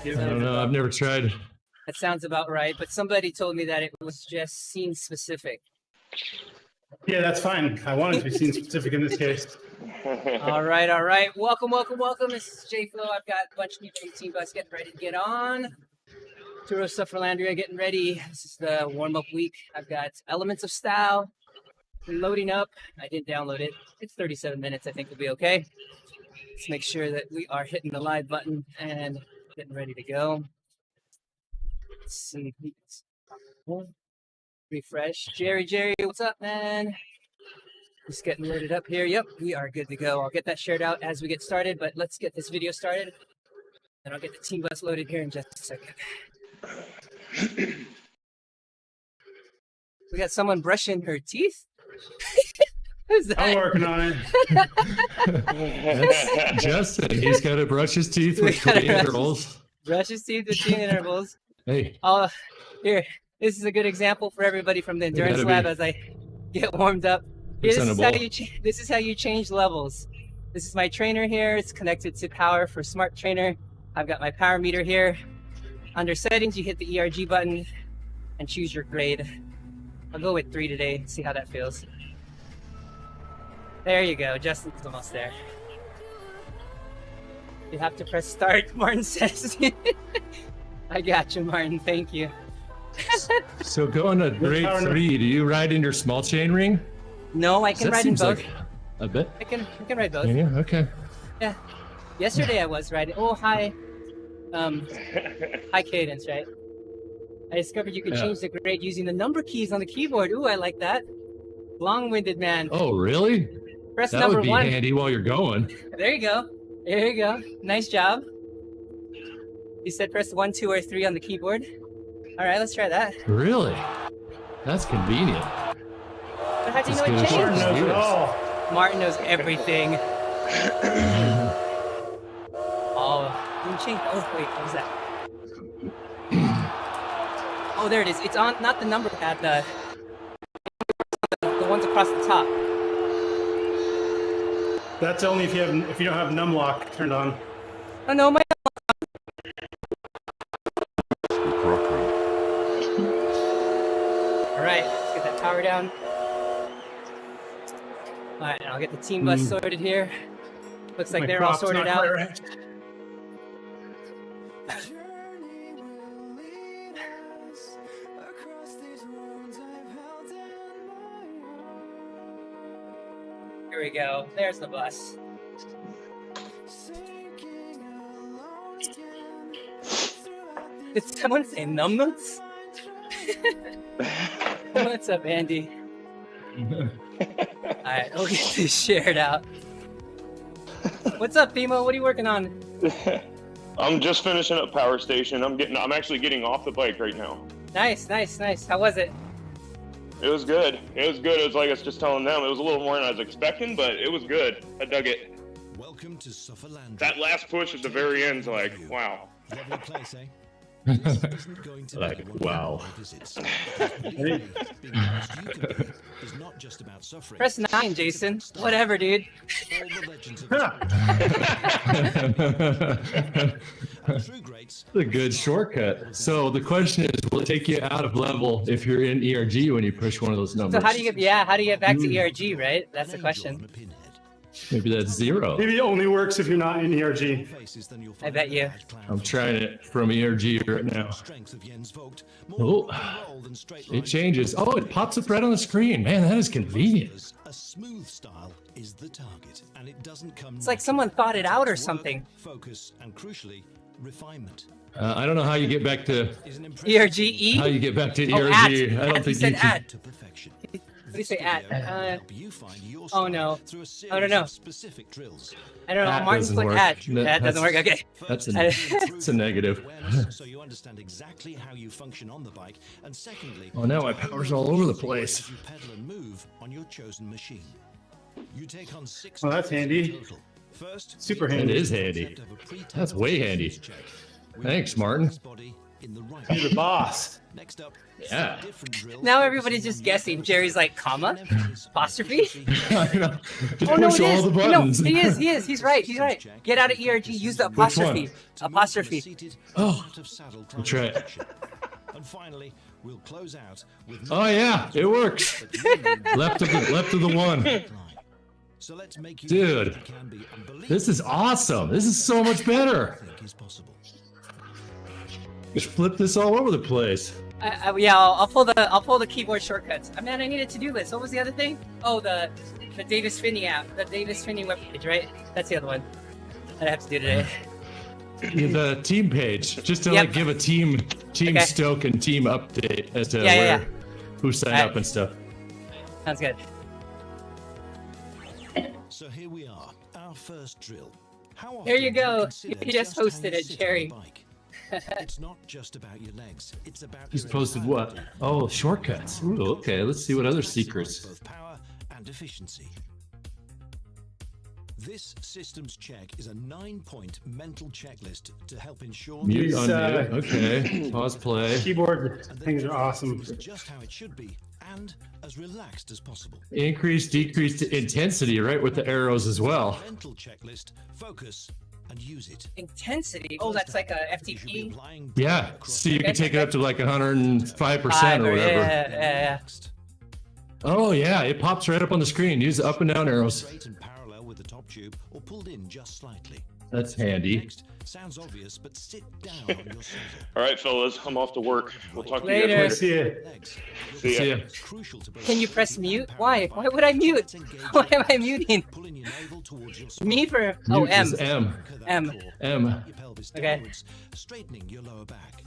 I don't know. I've never tried. That sounds about right. But somebody told me that it was just scene specific. Yeah, that's fine. I wanted to be scene specific in this case. All right, all right. Welcome, welcome, welcome. This is J Flow. I've got a bunch of people from TeamODZ getting ready to get on. Turo Sufferlandria getting ready. This is the warm-up week. I've got Elements of Style loading up. I didn't download it. It's 37 minutes. I think we'll be okay. Let's make sure that we are hitting the live button and getting ready to go. Let's see. Refresh. Jerry, what's up, man? Just getting loaded up here. Yep, we are good to go. I'll get that shared out as we get started, but let's get this video started. And I'll get the TeamODZ loaded here in just a second. We got someone brushing her teeth? Who's that? I'm working on it. That's Justin. He's got to brush his teeth with 20 intervals. Brush his teeth with 20 intervals. Hey. Here. This is a good example for everybody from the endurance lab as I get warmed up. This is how you change levels. This is my trainer here. It's connected to power for Smart Trainer. I've got my power meter here. Under settings, you hit the ERG button and choose your grade. I'll go with 3 today, see how that feels. There you go, Justin's almost there. You have to press start, Martin says. I got you, Martin, thank you. So going to grade 3, do you ride in your small chain ring? No, I can ride in both. Like a bit. I can ride both. Yeah, okay. Yeah. Yesterday I was riding. Oh, hi. High cadence, right? I discovered you can change the grade using the number keys on the keyboard. Ooh, I like that. Long-winded man. Oh, really? Press that number would be 1. handy while you're going. There you go. There you go. Nice job. You said press 1, 2, or 3 on the keyboard. All right, let's try that. Really? That's convenient. But how do you know it changed? Martin knows it all. Martin knows everything. Oh, didn't change. Oh, wait, what was that? Oh, there it is. It's on, not the number pad, the ones across the top. That's only if you don't have numlock turned on. Oh no, my. All right, let's get that power down. All right, and I'll get the TeamODZ sorted here. Looks like they're all sorted out. Right. Here we go. There's the bus. Did someone say numbnuts? What's up, Andy? Alright, we'll get this shared out. What's up, Timo? What are you working on? I'm just finishing up Power Station. I'm actually getting off the bike right now. Nice, nice, nice. How was it? It was good. It was good. It was like I was just telling them. It was a little more than I was expecting, but it was good. I dug it. Welcome to SUF. That last push at the very end's like, wow. Lovely place, eh? Like, wow. Press 9, Jason. Whatever, dude. It's a good shortcut. So the question is, will it take you out of level if you're in ERG when you push one of those numbers? So how do you get back to ERG, right? That's the question. Maybe that's 0. Maybe it only works if you're not in ERG. I bet you. I'm trying it from ERG right now. Oh, it changes. Oh, it pops up right on the screen. Man, that is convenient. A smooth style is the target, and it doesn't come. It's like someone thought it out or something. Focus and crucially, refinement. I don't know how you get back to ERGE. How you get back to ERG? Oh, I don't think you can. Add to perfection. What do you say, at? Oh no. I don't know. I don't know. Martin's put at. That doesn't work. Okay. That's a negative. So you understand exactly how you function on the bike, and secondly, oh no, my power's all over the place. You pedal and move on your chosen machine. You take on 6. Oh, that's handy. Super handy. It is handy. That's way handy. Thanks, Martin. in the right. You're the boss. Next up, Yeah. different drill. Now everybody's just guessing. Jerry's like, comma? Apostrophe? I know. Just Oh no, push it all is. the No, buttons. he is. He is. He's right. He's right. Get out of ERG. Use the apostrophe. Apostrophe. Oh, that's right. And finally, we'll close out with Oh yeah, it works. left of the one. So let's make you Dude, can be unbelievable. this is awesome. This is so much better. I think is possible. Just flip this all over the place. Yeah, I'll pull the keyboard shortcuts. I mean, I need a to-do list. What was the other thing? Oh, the Davis Finney app, the Davis Finney webpage, right? That's the other one that I have to do today. The team page, just to Yep. like give a team Okay. stoke and team update as to Yeah. who signed Alright. up and stuff. Sounds good. So here we are, our first drill. How There you often do go. consider You just how posted you it, sit on Jerry. the bike? It's not just about your legs, it's about Just your posted entire what? body. Oh, shortcuts. Ooh, okay, let's see what other Maximize secrets. both power and efficiency. This systems check is a 9-point mental checklist to help ensure Mute, These, unmute. Okay, pause, play. Keyboard things are awesome. It's just how it should be and as relaxed as possible. Increase, decrease intensity, right, with the arrows as well. Mental checklist, focus and use it. Intensity. Oh, that's like a You should be FTP. applying Yeah, across so you Okay. can take it up to like 105% Five or whatever. Yeah. next. Oh yeah, it pops right up on the screen. Use the up and down arrows. Straight and parallel with the top tube or pulled in just slightly. That's handy. Next, sounds obvious, but sit down on your saddle. All right, fellas, I'm off to work. We'll talk to you Later. guys See later. ya. Legs. See ya. See ya. It's crucial to both Can you safety press and mute? power Why? of the Why bike. would I mute? Let's engage Why am I your muting? Pulling your navel towards your Me spine. for oh Mute M. is M. Anchor that M. core. M. Your pelvis Okay. downwards, straightening your lower back.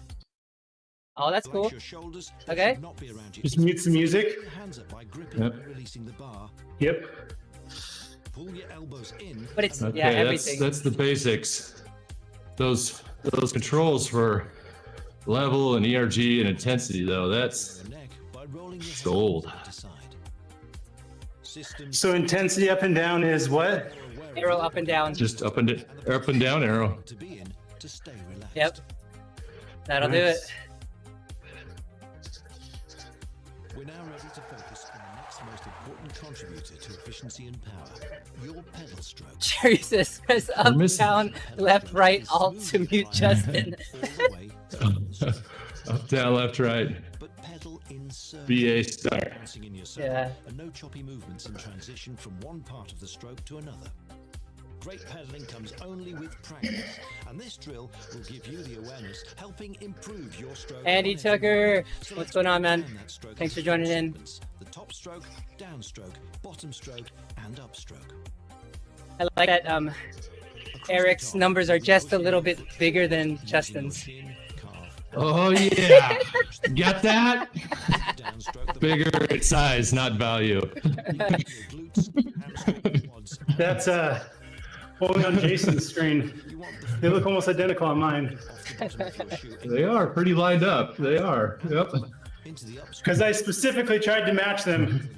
Oh, that's Relax cool. your shoulders. They Okay. should not be around your Just hips. mute the music. Put your hands up by gripping Yep. and releasing the bar. Yep. Pull your elbows in. But it's and yeah, Okay, everything. that's the basics. Those controls for level and ERG and intensity though, that's the neck by rolling your head gold. side to side. Systems So intensity up and down is what? Arrow up and down. just up and down arrow. to be in to stay relaxed. Yep. That'll do it. Nice. We're now ready to focus on the next most important contributor to efficiency and power, your pedal stroke. Jerry says press up, missing- down, left, right, alt to mute Justin. All the way down, Up, down, left, right. but pedal in circles. BA start. Bouncing in your circle, Yeah. and no choppy movements in transition from one part of the stroke to another. Great pedaling comes only with practice, and this drill will give you the awareness, helping improve your stroke. Andy on every Tucker, move. So what's let's going on, man? break down that stroke Thanks for into joining four in. segments: the top stroke, downstroke, bottom stroke, and upstroke. I like that. Across the Eric's top, numbers are you just a push little in, bit bigger than using your Justin's. chin, calf, Oh yeah. Got that? downstroke, the Bigger in size, not value. your glutes, hamstrings, quads, and That's only on Jason's screen. you want the They look almost identical on mine. off the bottom of your shoe They are pretty lined up. They are. Yep. into the upstroke. Because I specifically tried to match them.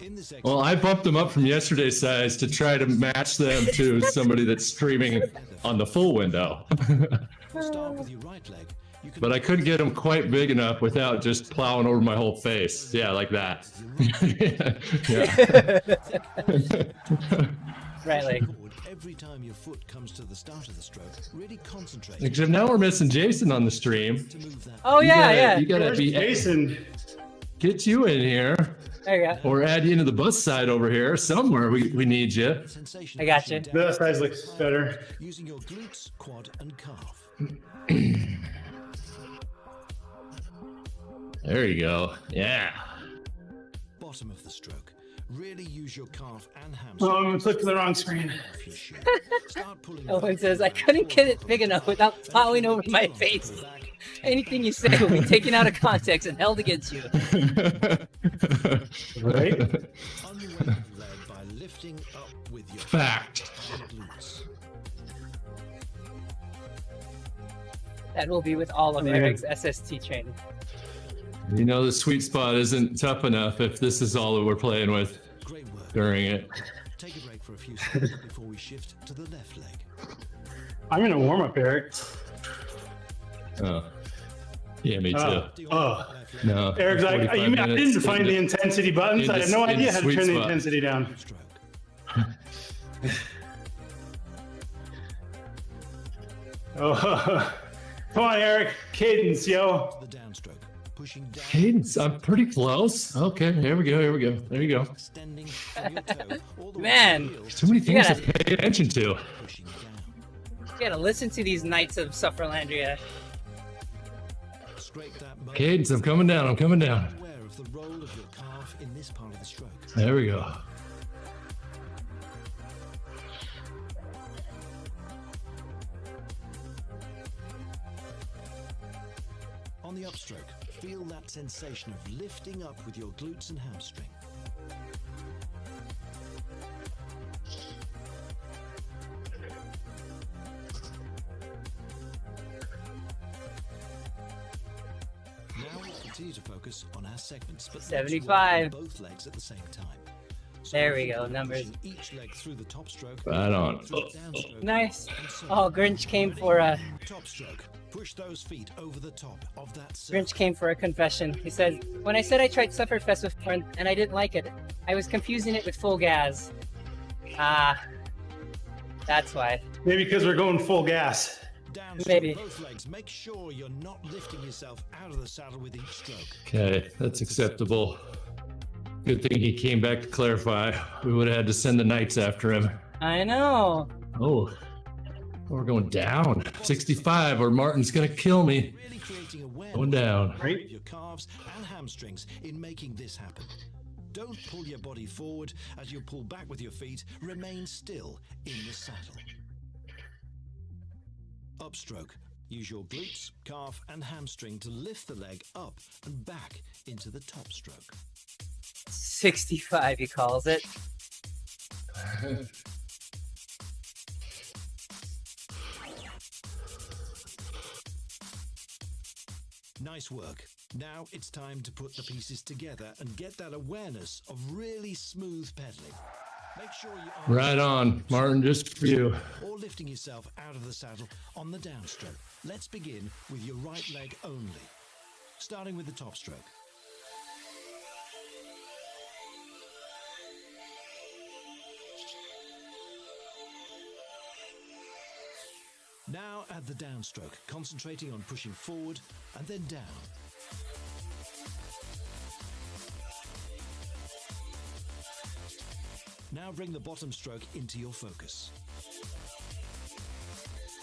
In this Well, I bumped them up from yesterday's size to try to match them to somebody that's streaming on the full window. start with your right leg. You can But I couldn't get them quite big enough without just plowing over my whole face. Yeah, like that. Yeah. Right leg. forward every time your foot comes to the start of the stroke. Really concentrate Except now we're missing Jason on the stream. to move that. Oh yeah, yeah. You gotta Where's be Jason? get you in here, There you go. or add you into the bus side over here somewhere. We need you. Sensation I got pushing you. down The other side looks better. using your glutes, quad, and calf. There you go. Yeah. Bottom of the stroke. Really use your calf and Oh, hamstring. I'm clicking the wrong screen. Off your shoe. Start pulling Owen back. says, I couldn't get it big enough without plowing over my face. Anything you say will be taken out of context and held against you. Right? Unweighted leg by lifting up with your Fact. glutes. That will be with all of Yeah. Eric's SST training. You know the sweet spot isn't tough enough if this is all that we're playing with Great work. during it. Take a break for a few seconds before we shift to the left leg. I'm gonna warm up, Eric. Oh. Yeah, me too. Oh. No. Eric's like, 45 I didn't minutes find the intensity buttons. I had no idea how to sweet turn the spot. intensity down. Stroke. Oh, come on, Eric. Cadence, yo. The downstroke. Pushing down. Cadence, I'm pretty close. Okay, here we go. Here we go. There you go. Extending from your toe all the way Man. to the heels, Too many things gotta- to pay attention to. pushing down. You gotta listen to these Knights of Sufferlandria. Scrape that muscle. Cadence, I'm coming down. I'm coming down. Aware of the role of your calf in this part of the stroke. There we go. On the upstroke, feel that sensation of lifting up with your glutes and hamstring. Now we'll continue to focus on our segments, but let's work 75. on both legs at the same time. So There we focus go, on numbers. pushing each leg through the top stroke, Right on. through the downstroke, Nice. and so Oh, on. Grinch came for a Top stroke. Push those feet over the top of that circle. Grinch came for a confession. He said, "When I said I tried Sufferfest before and I didn't like it, I was confusing it with full gas." Ah, that's why. Maybe because we're going full gas. Downstroke, Maybe. both legs. Make sure you're not lifting yourself out of the saddle with each stroke. Okay, that's acceptable. Good thing he came back to clarify. We would have had to send the Knights after him. I know. Oh, we're going down. 65 or Martin's going to kill me. Really creating awareness Going down. of your calves and hamstrings in making this happen. Don't pull your body forward as you pull back with your feet. Remain still in the saddle. Upstroke. Use your glutes, calf, and hamstring to lift the leg up and back into the top stroke. 65, he calls it. Nice work. Now it's time to put the pieces together and get that awareness of really smooth pedaling. Make sure you are Right on, Martin, just for you. or lifting yourself out of the saddle on the downstroke. Let's begin with your right leg only. Starting with the top stroke. Now add the downstroke, concentrating on pushing forward and then down. Now bring the bottom stroke into your focus.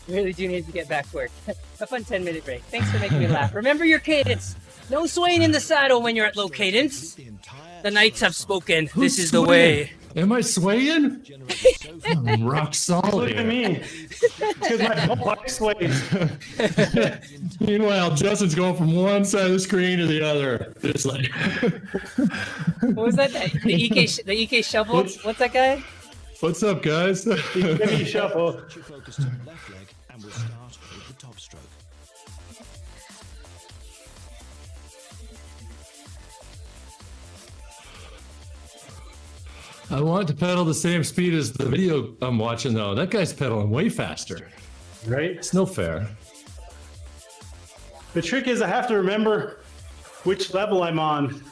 Really do need to get back to work. A fun 10-minute break. Thanks for making me laugh. Remember your cadence. No swaying in the saddle when you're at low cadence. The entire The Knights have spoken. This is the swaying? way. Am I swaying? generated so far. I'm rock solid Look at here. me. Because my whole body sways. Meanwhile, Justin's going from one side of the screen to the other. Just like, What was that? The EK shovel? What's that guy? what's up, guys? Give me a shuffle. Put your focus to the left leg and we'll start with the top stroke. I want to pedal the same speed as the video I'm watching, though. That guy's pedaling way faster. Right? It's no fair. The trick is I have to remember which level I'm on.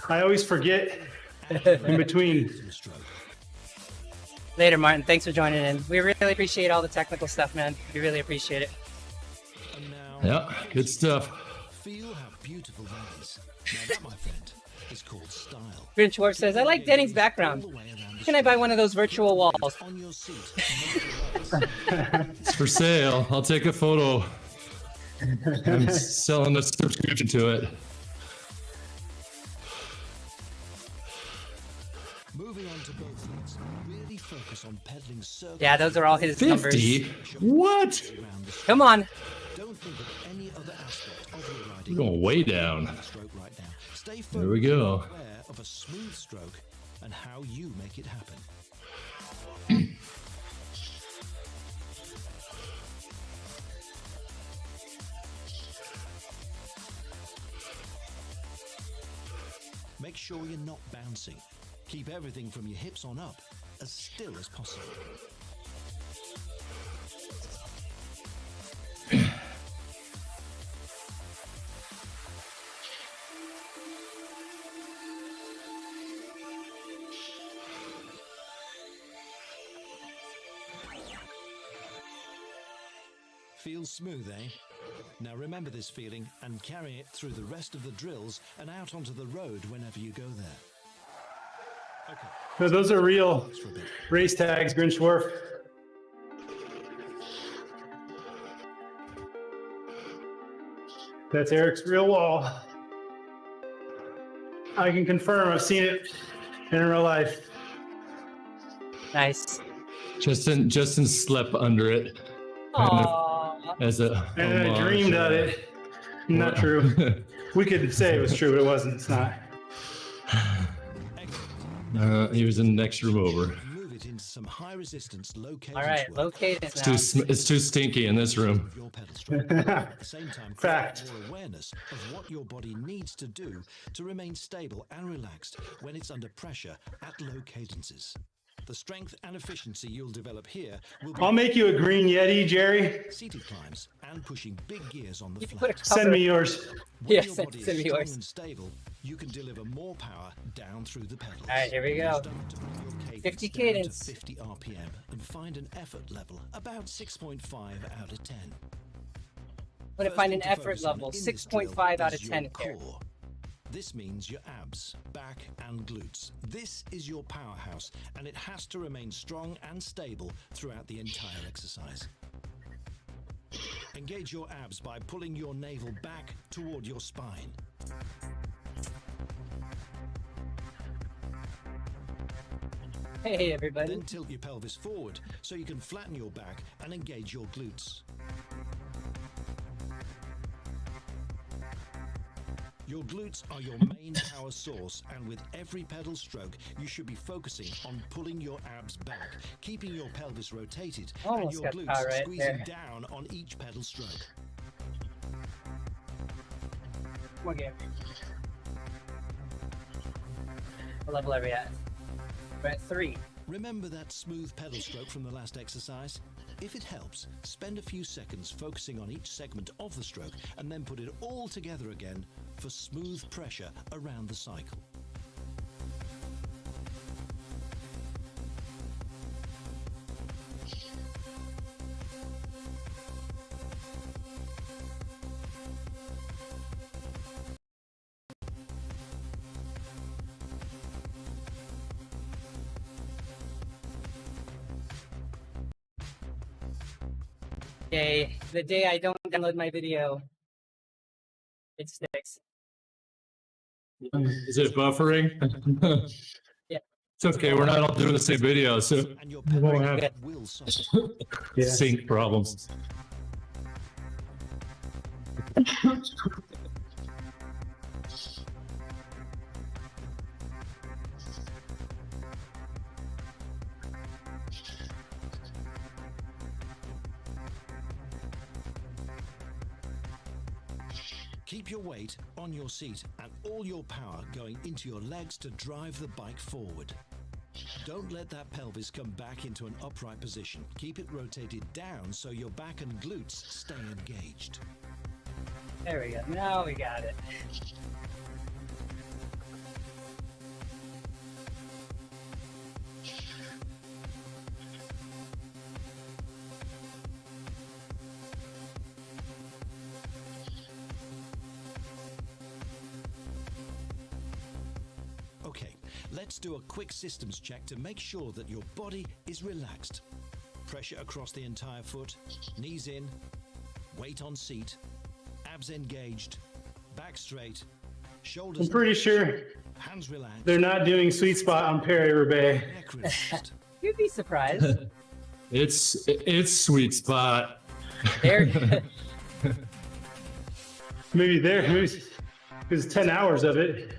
I always forget in between. To the stroke. Later, Martin. Thanks for joining in. We really appreciate all the technical stuff, man. We really appreciate it. And now, Yeah, good stuff. feel how beautiful that is. Now that, my friend, is called style. Grinch Schwartz says, I like Denning's background. All the way around the Can I buy one of those virtual walls? on your seat. Make your legs. It's for sale. I'll take a photo. I'm selling a subscription to it. Moving on to both legs. Really focus on pedaling circles. Yeah, those are all his 50? numbers. What? around the stroke. Come on. Don't think of any other aspect of your riding. We're going way down. Stroke right now. Stay There we focused go. and aware of a smooth stroke and how you make it happen. Make sure you're not bouncing. Keep everything from your hips on up as still as possible. Feels smooth, eh? Now remember this feeling and carry it through the rest of the drills and out onto the road whenever you go there. Okay. No, those are real race tags, Grinchworth. That's Eric's real wall. I can confirm I've seen it in real life. Nice. Justin slept under it. Aww. As a And I dreamed of it. Not true. We could say it was true, but it wasn't. It's not. He was in the next room over. Move it into some high resistance, low cadence All right, work. low cadence It's now. it's too stinky in this room. Your pedal stroke. At the same time, Fact. create more awareness of what your body needs to do to remain stable and relaxed when it's under pressure at low cadences. The strength and efficiency you'll develop here will be I'll make you a green Yeti, Jerry. seated climbs and pushing big gears on the You can put a flat. cover. Send me yours. When Yeah, your send body is me strong yours. and stable, you can deliver more power down through the pedals. All right, here we go. Start to bring your cadence 50 down cadence. to 50 RPM and find an effort level about 6.5 out of 10. I'm gonna First find an thing to effort focus on level, in this 6.5 drill out of is 10 your here. core. This means your abs, back and glutes. This is your powerhouse and it has to remain strong and stable throughout the entire exercise. Engage your abs by pulling your navel back toward your spine. Hey, everybody. Then tilt your pelvis forward so you can flatten your back and engage your glutes. Your glutes are your main power source, and with every pedal stroke, you should be focusing on pulling your abs back, keeping your pelvis rotated, and Almost your got glutes power right squeezing there. down on each pedal stroke. Come on, Gary. What level are we at? We're at 3. Remember that smooth pedal stroke from the last exercise? If it helps, spend a few seconds focusing on each segment of the stroke and then put it all together again for smooth pressure around the cycle. Okay, the day I don't download my video, it sticks. Is it buffering? Yeah. It's okay. We're not all doing the same video, so And your we won't pelvis have will soften. Yeah. sync problems. Keep your weight on your seat and all your power going into your legs to drive the bike forward. Don't let that pelvis come back into an upright position. Keep it rotated down so your back and glutes stay engaged. There we go. Now we got it. Okay, let's do a quick systems check to make sure that your body is relaxed. Pressure across the entire foot, knees in, weight on seat, abs engaged, back straight, shoulders I'm pretty sure hands relaxed, they're not doing sweet spot on Perry-Roubaix. neck relaxed. You'd be surprised. It's sweet spot. There. Maybe there. Maybe it's 10 hours of it.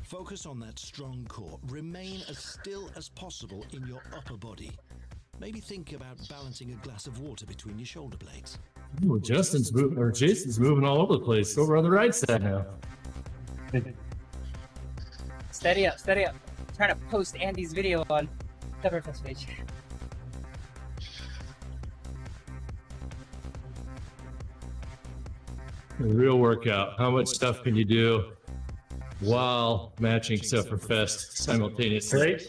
Focus on that strong core. Remain as still as possible in your upper body. Maybe think about balancing a glass of water between your shoulder blades. Ooh, Jason's moving all over the place. Over on the right side now. Steady up, steady up. I'm trying to post Andy's video on Cover Fest page. A real workout. How much stuff can you do while matching Sufferfest simultaneously? Right?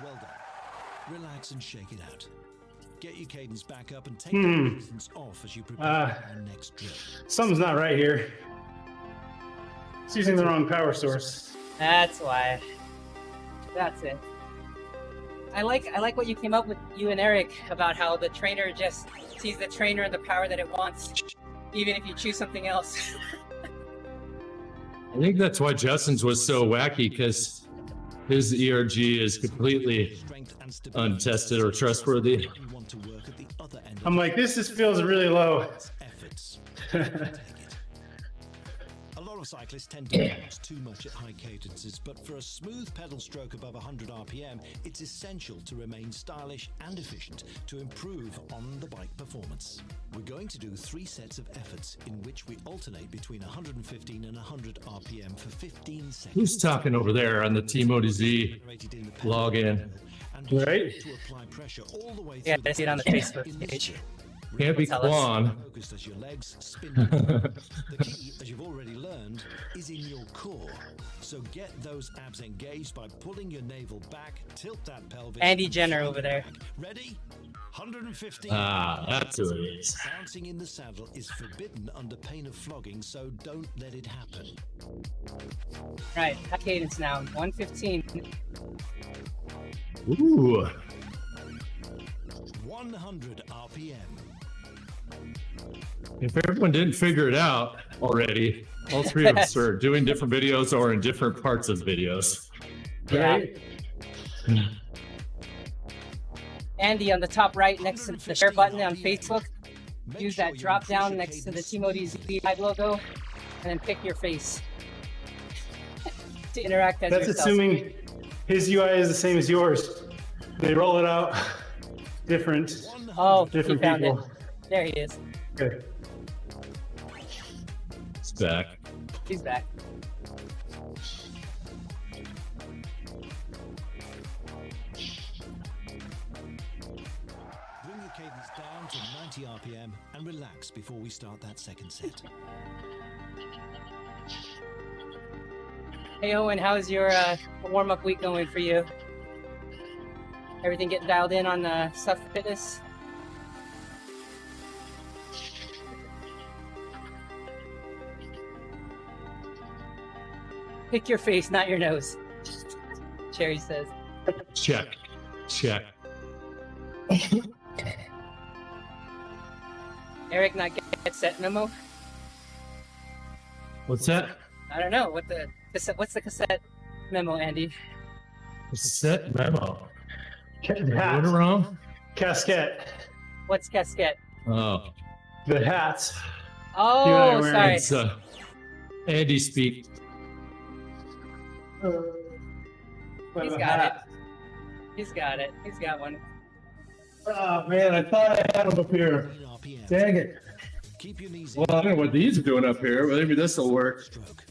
Well done. Relax and shake it out. Get your cadence back up and take the distance off as you prepare for the next drill. Something's not right here. It's using the wrong power source. That's why. That's it. I like what you came up with, you and Eric, about how the trainer just sees the trainer and the power that it wants, even if you choose something else. I think that's why Justin's was so wacky, because his ERG is completely untested or trustworthy. You want to work at the other end I'm like, this just feels really low. efforts. A lot of cyclists tend to bounce too much at high cadences, but for a smooth pedal stroke above 100 RPM, it's essential to remain stylish and efficient to improve on the bike performance. We're going to do 3 sets of efforts in which we alternate between 115 and 100 RPM for 15 seconds. Who's talking over there on the TeamODZ login? And Right? to apply pressure all the way Yeah, through I see it on the Facebook page. Can't be Tell us. Quan. focused as your legs spin. The key, as you've already learned, is in your core. So get those abs engaged by pulling your navel back, tilt that pelvis. Andy Jenner over there. Ready? 115. Ah, that's who it is. Bouncing in the saddle is forbidden under pain of flogging, so don't let it happen. Right, high cadence now. 115. Ooh. 100 RPM. If everyone didn't figure it out already, all 3 of us are doing different videos or in different parts of videos. Yeah. Andy, on the top right next to the share button on Facebook, use that drop down next to the TeamODZ live logo, and then pick your face to interact as That's yourself. assuming his UI is the same as yours. They roll it out different. Oh, he Different found people. it. There he is. Okay. It's back. He's back. Bring your cadence down to 90 RPM and relax before we start that second set. Hey Owen, how's your warm-up week going for you? Everything getting dialed in on SUF Fitness? Pick your face, not your nose. Cherry says. Check. Check. Eric not get set memo? What's that? I don't know. What's the cassette memo, Andy? Set memo. Am I Hats. doing it wrong? Casquette. What's casquette? Oh, The hats. Oh, You and I were- sorry. it's Andy speak. He's got it. He's got it. He's got one. Oh man, I thought I had him up here. 10 RPM. Dang it. Keep your knees Well, I don't know what these are doing up here, but maybe this will work. stroke.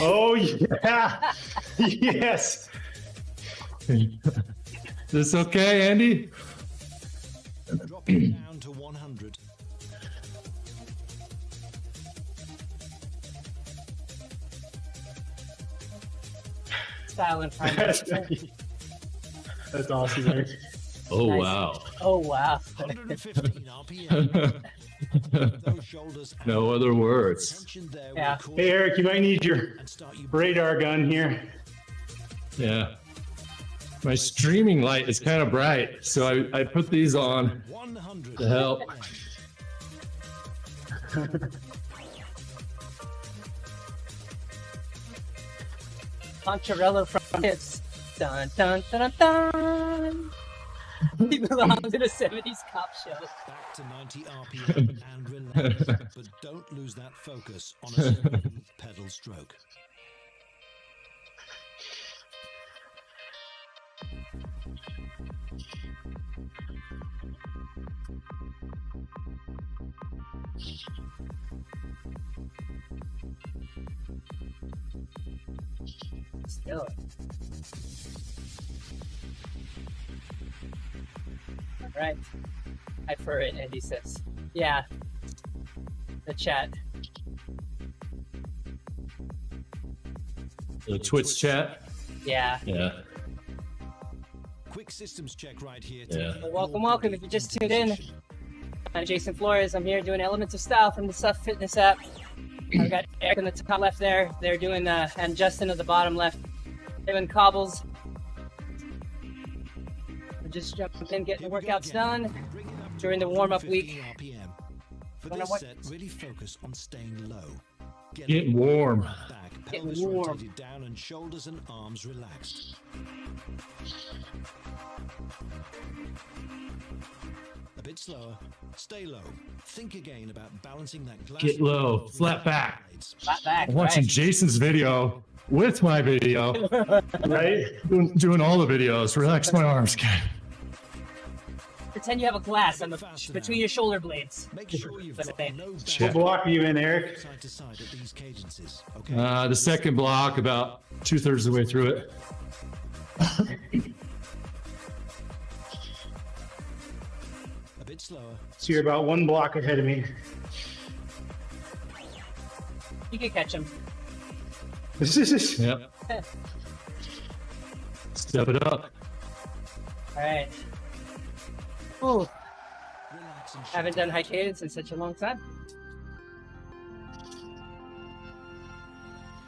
Oh, yeah. Yes. This okay, Andy? Drop it down to 100. Style and front. That's awesome, Eric. Oh Nice. wow. Oh wow. 115 RPM. Those shoulders out. No other words. Tension there Yeah. will Hey, Eric, you might need your and start you radar gun here. Yeah. My streaming light is kind of bright, so I put these on 100 to help. Poncherello from hips. Dun dun dun dun dun. He belongs in a 70s cop show. back to 90 RPM and relax, but don't lose that focus on a smooth pedal stroke. Still. All Right. I prefer it, Andy says. Yeah. The chat. The Twitch chat. Yeah. Yeah. Quick systems check right here. Yeah. Well, welcome. If you just tuned in, I'm Jason Flores. I'm here doing Elements of Style from the SUF Fitness app. I've got Eric in the top left there. They're doing, and Justin at the bottom left, doing cobbles. We're just jumping in, getting the workouts done during the warm-up week. For this set, really focus on staying low. Getting warm. Back, pelvis rotated down, and shoulders and arms relaxed. A bit slower. Stay low. Think again about balancing that glass. Get low. Flat back. Flat back. I'm watching Right. Jason's video with my video. Right? Doing all the videos. Relax my arms, kid. Pretend you have a glass on between your shoulder blades. Make sure you've got no What block are you in, Eric? side to side at these cadences. Okay. The second block, about 2/3 of the way through it. A bit slower. So you're about 1 block ahead of me. You can catch them. Yep. Step it up. All right. Oh, Relax and haven't done high cadence in such a long time.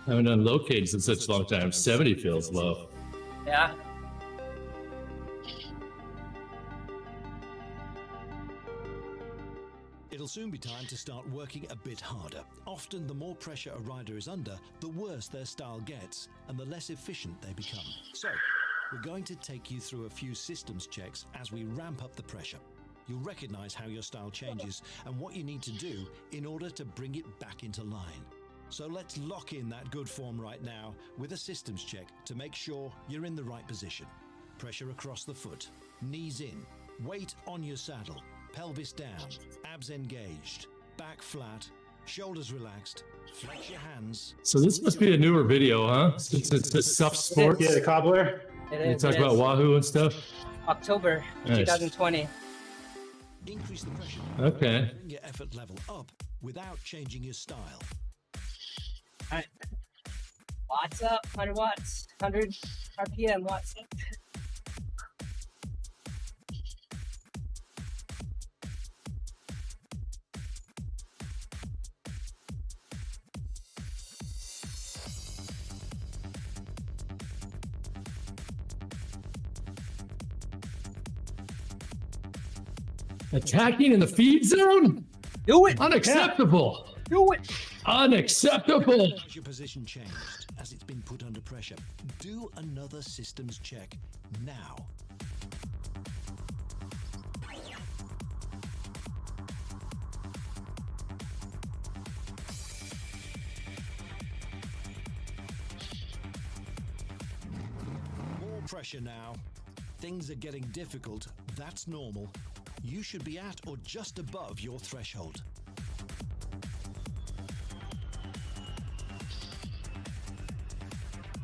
I haven't done low cadence in such a long time. 70 feels low. Yeah. It'll soon be time to start working a bit harder. Often the more pressure a rider is under, the worse their style gets and the less efficient they become. So, we're going to take you through a few systems checks as we ramp up the pressure. You'll recognize how your style changes and what you need to do in order to bring it back into line. So let's lock in that good form right now with a systems check to make sure you're in the right position. Pressure across the foot, knees in, weight on your saddle, pelvis down, abs engaged, back flat, shoulders relaxed, flex your hands. So this must be a newer video, huh? Since it's the SUF Sports. Yeah, the cobbler. It You is. talk it about is. Wahoo and stuff. October Nice. 2020. Increase the pressure. Okay. Bring your effort level up without changing your style. All right. Watts up, 100 watts, 100 RPM, watts up. Attacking in the feed zone? Do it! Unacceptable. Do it! Unacceptable. Has your position changed as it's been put under pressure? Do another systems check now. More pressure now. Things are getting difficult. That's normal. You should be at or just above your threshold.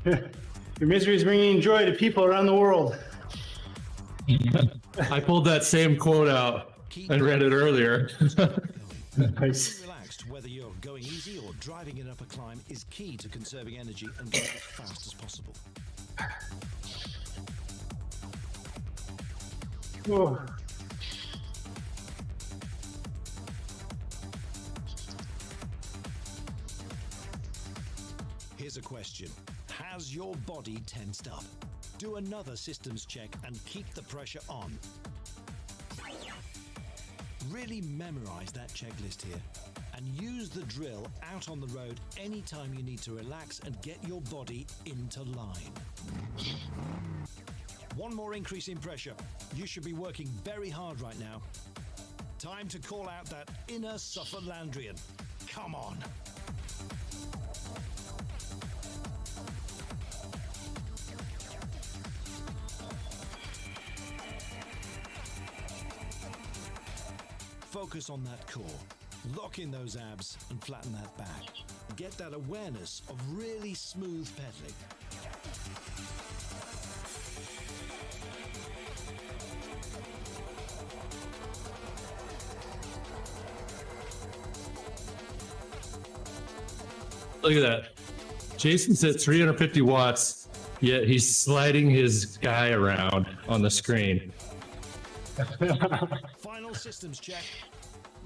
Your misery is bringing joy to people around the world. I pulled that same quote out and read it earlier. Nice. Relaxed, whether you're going easy or driving it up a climb, is key to conserving energy and going as fast as possible. Oh. Here's a question. Has your body tensed up? Do another systems check and keep the pressure on. Really memorize that checklist here and use the drill out on the road anytime you need to relax and get your body into line. One more increase in pressure. You should be working very hard right now. Time to call out that inner Sufferlandrian. Come on. Focus on that core. Lock in those abs and flatten that back. Get that awareness of really smooth pedaling. Look at that. Jason's at 350 watts, yet he's sliding his guy around on the screen. Final systems check.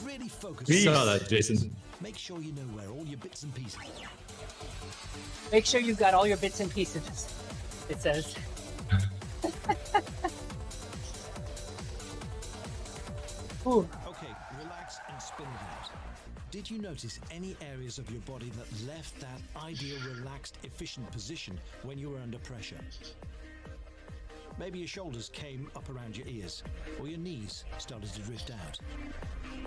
Really focus. You saw that, Jason. Make sure you know where all your bits and pieces are. Make sure you've got all your bits and pieces. It says. Ooh. Okay, relax and spin it out. Did you notice any areas of your body that left that ideal, relaxed, efficient position when you were under pressure? Maybe your shoulders came up around your ears, or your knees started to drift out.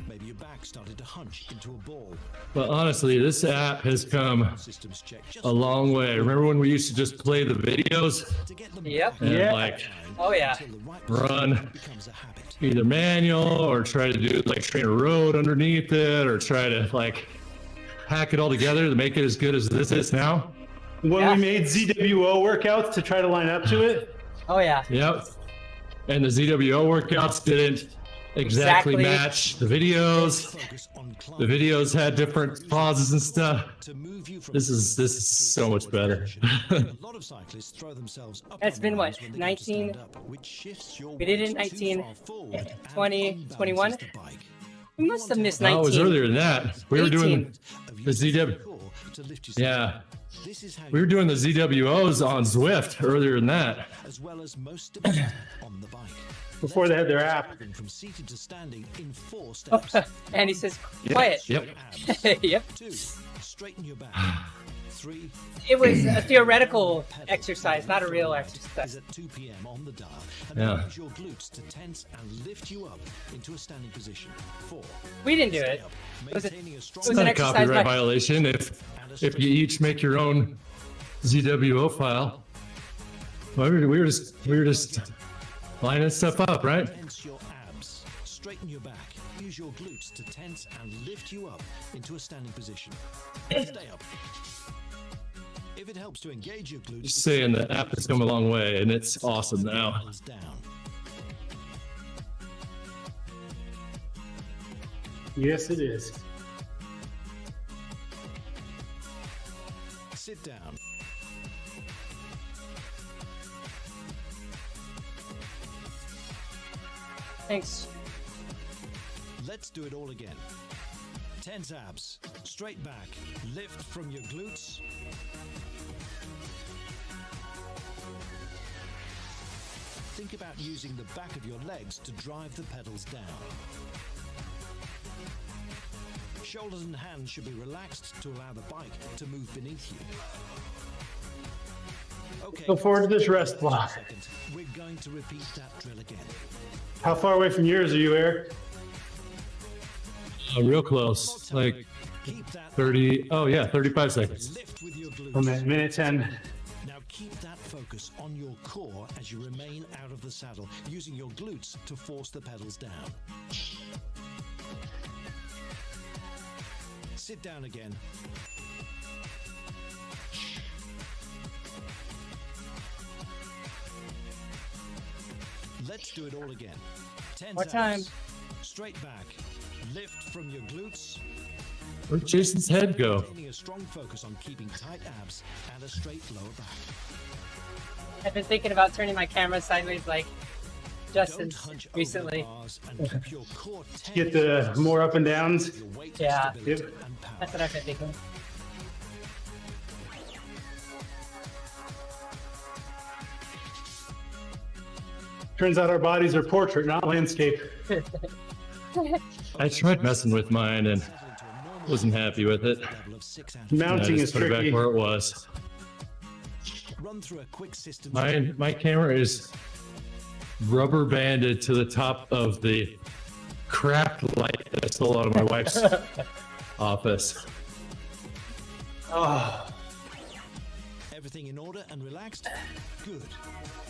Maybe your back started to hunch into a ball. But honestly, this app has come Systems check just a long way. Remember when we used to just play the videos to get them Yep. and Yeah. like Oh yeah. until the right run position becomes a habit. either manual or try to do like train a road underneath it or try to like hack it all together to make it as good as this is now? When Yeah. we made ZWO workouts to try to line up to it, Oh yeah. Yep. And the ZWO workouts didn't exactly Exactly. match the videos. Focus on The climbing videos had different pauses and stuff. to move you from This is so much better. A lot of cyclists throw themselves up It's on been what, lines when they go to 19 stand up, which shifts your We did it in weight too 19, far forward and 20, 21? unbalances the bike. We must have missed No, 19. it was earlier than that. We were doing 18. Of the using ZW. core to lift yourself Yeah. up. This is how We were you doing the ZWOs on Zwift earlier than that. as well as most stability on the bike. before they had their app. Moving from seated to standing in 4 steps. And he says, quiet. Yep. Abs. Yep. 2. Straighten your back. 3. It was a theoretical exercise, not a real Is exercise. at 2 p.m. on the dial and Yeah. allows your glutes to tense and lift you up into a standing position. 4. We didn't do Stay it. up, was a- maintaining a strong it was Not an a exercise copyright by- violation if you each make your own ZWO file. Well, we were just lining stuff up, right? Tense your abs. Straighten your back. Use your glutes to tense and lift you up into a standing position. Stay up. If it helps to engage your glutes, Just saying the app has come a long way and it's awesome now. Pedals down. Yes, it is. Sit down. Thanks. Let's do it all again. Tense abs. Straight back. Lift from your glutes. Think about using the back of your legs to drive the pedals down. Shoulders and hands should be relaxed to allow the bike to move beneath you. Okay. Look forward to this rest block. Second, we're going to repeat that drill again. How far away from yours are you, Eric? Real close, like Keep that 30. Oh yeah, 35 seconds. lift with your glutes. Oh man, minute 10. Now keep that focus on your core as you remain out of the saddle, using your glutes to force the pedals down. Sit down again. Let's do it all again. 10 More time. abs. Straight back. Lift from your glutes. Where'd Jason's head go? Maintaining a strong focus on keeping tight abs and a straight lower back. I've been thinking about turning my camera sideways like Don't Justin's hunch over recently. the bars and keep your core Get tense. the more up and downs. Your weight, Yeah. stability, Yep. and power. That's what I've been thinking. Turns out our bodies are portrait, not landscape. I tried messing with mine and Settle into a normal wasn't happy with it. level of 6 out of And Mounting I is just put it back tricky. where it was. 10. Run through a quick system. My camera is rubber banded to the top of the cracked light that I stole out of my wife's office. Oh, Everything in order and relaxed? Good.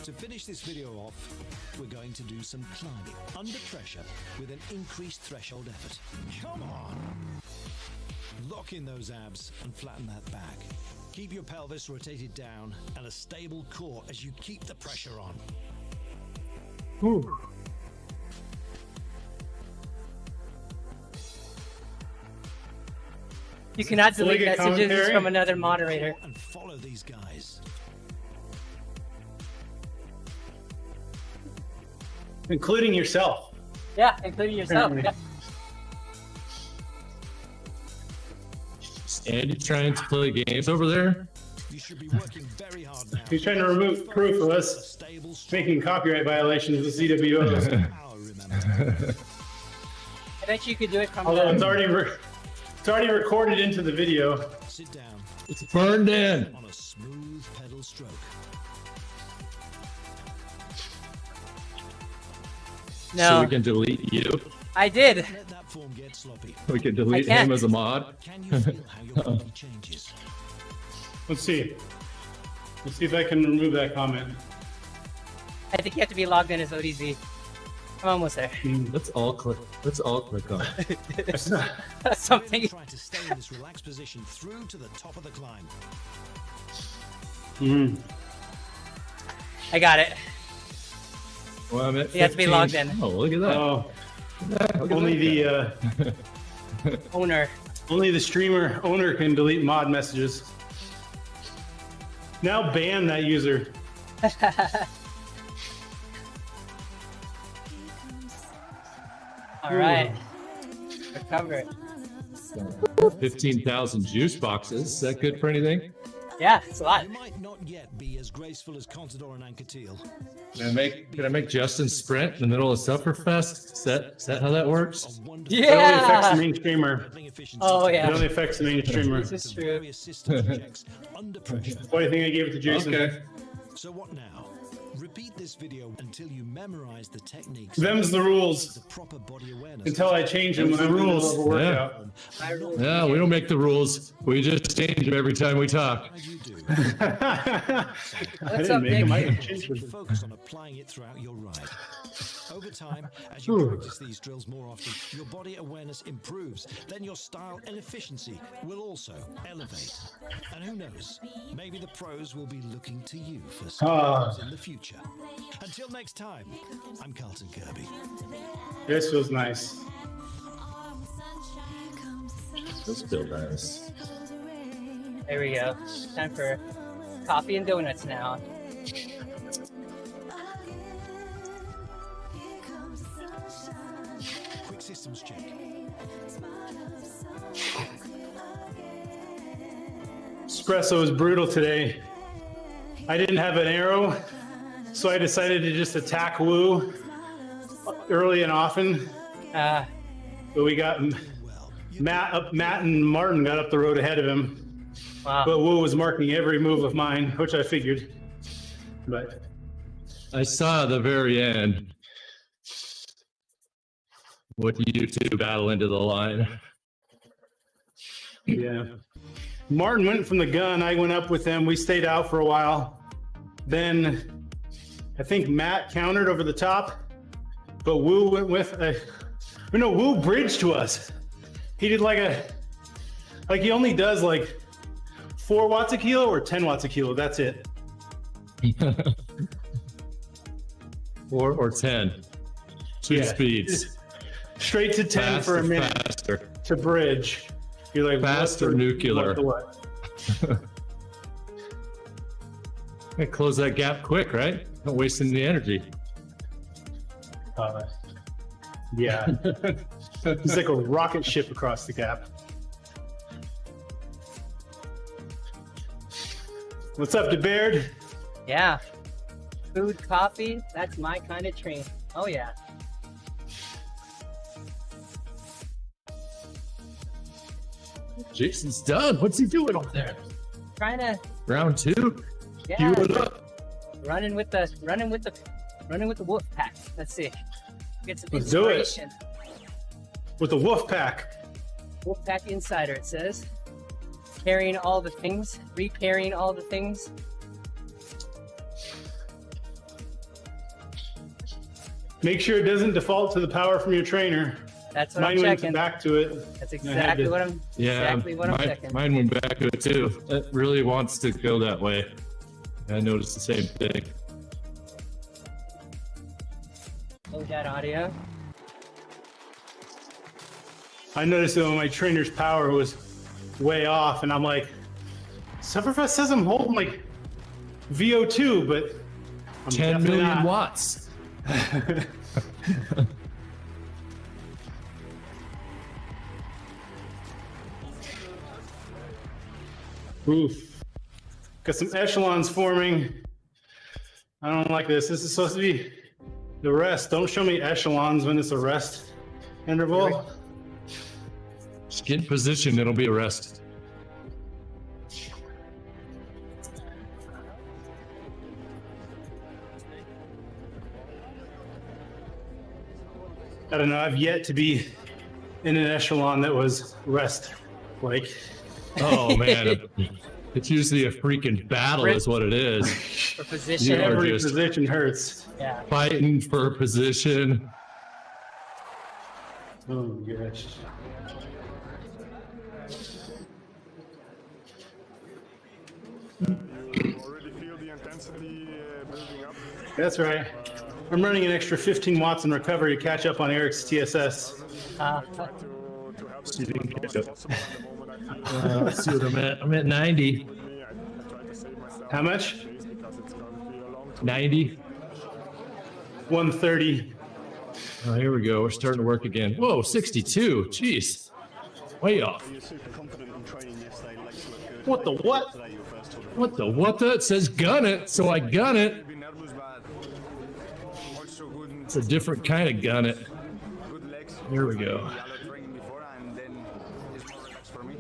To finish this video off, we're going to do some climbing under pressure with an increased threshold effort. Come on! Lock in those abs and flatten that back. Keep your pelvis rotated down and a stable core as you keep the pressure on. whew. You cannot delete Obligate messages commentary? from another moderator. And follow these guys. Including yourself. Yeah, including yourself. Apparently. Is Andy trying to play games over there? You should be working very hard now. He's trying to remove proof of us Stable, strong making copyright violations with CWOs. power, remember. I bet you could do it from Although the... it's already recorded into the video. Sit down It's burned in. on a smooth pedal stroke. So No, we can delete you. I did. Let that form get sloppy. We can delete can't. him as a mod. Can you feel how your body changes? Let's see. Let's see if I can remove that comment. I think you have to be logged in as ODZ. I'm almost there. Let's all click. Let's all click on it. That's something. Try to stay in this relaxed position through to the top of the climb. I got it. Well, I'm at You have to be 15. logged in. Oh, look at that. Oh, Look at only that the Owner. only the streamer owner can delete mod messages. Now ban that user. All right. Recover. guy. 15,000 juice boxes. Is that good for anything? Yeah, it's a lot. You might not yet be as graceful as Contador and Anquetil. Can I make Justin sprint in the middle of Sufferfest? Is that how that works? It only affects the Yeah. main streamer. Oh It yeah. only affects the main streamer. This is true. Various systems checks under pressure. Why do you think I gave it to Jason? Okay. So what now? Repeat this video until you memorize the techniques. Them's the rules. The proper body awareness. Until I change them when I'm in the middle of a workout. Yeah, we don't make the rules. We just change them every time we talk. As you do, I What's didn't up, make them. I Nick? changed them. focus on applying it throughout your ride. Over time, as you practice these drills more often, your body awareness improves. Then your style and efficiency will also elevate. And who knows, maybe the pros will be looking to you for skills in the future. Until next time, I'm Carlton Kirby. This feels nice. This feels nice. There we go. Time for coffee and donuts now. Quick systems check. Espresso is brutal today. I didn't have an arrow, so I decided to just attack Wu early and often. Uh, But we got Well, Matt and Martin got up the road ahead of him. wow. But Wu was marking every move of mine, which I figured. But I saw at the very end what you two battle into the line. yeah. Martin went from the gun. I went up with him. We stayed out for a while. Then I think Matt countered over the top, but Wu went with Wu bridged to us. He did he only does like 4 watts a kilo or 10 watts a kilo. That's it. 4 or 10. Two Yeah. speeds. Straight to 10 Fast for a or minute faster. to bridge. You're like, Fast what or the- nuclear? what the what? Hey, close that gap quick, right? Don't waste any energy. Yeah. It's like a rocket ship across the gap. What's up, DeBaird? Yeah. Food, coffee, that's my kind of train. Oh yeah. Jason's done. What's he doing up there? Trying to Round 2? yeah, Cue it up. running with the wolf pack. Let's see. Get some Let's do it. inspiration. With the wolf pack. Wolf pack insider, it says. Carrying all the things, repairing all the things. Make sure it doesn't default to the power from your trainer. That's what Mine I'm went checking. back to it. That's I had exactly to- what I'm Yeah, checking. mine went back to it too. It really wants to go that way. I noticed the same thing. Load that audio. I noticed that when my trainer's power was way off, and I'm like, Sufferfest says I'm holding like VO2, but I'm 10 definitely million not. watts. Oof. Got some echelons forming. I don't like this. This is supposed to be the rest. Don't show me echelons when it's a rest interval. Just get in position, it'll be a rest. I don't know. I've yet to be in an echelon that was rest. Like, Oh man, it's usually a freaking battle, is what it is. For position. Yeah. every just- position hurts. Yeah. Fighting for position. Oh gosh. Already feel the intensity building up. That's right. I'm running an extra 15 watts in recovery to catch up on Eric's TSS. To help See if you can catch up. possible at the moment. I feel Let's see what I'm at. I'm at 90. me, I try to save myself How much? days because it's going to be a long 90. 130. Oh, here we go. We're starting to work again. Whoa, 62. Jeez. Way off. You're super confident in training yesterday, legs look good. What the what? Today your first tour. What the what the? It says gun it, so I gun it. be nervous, but also good, It's a different kind of gun it. good legs. Here we go. A lot of training before, and then it's more relaxed for me.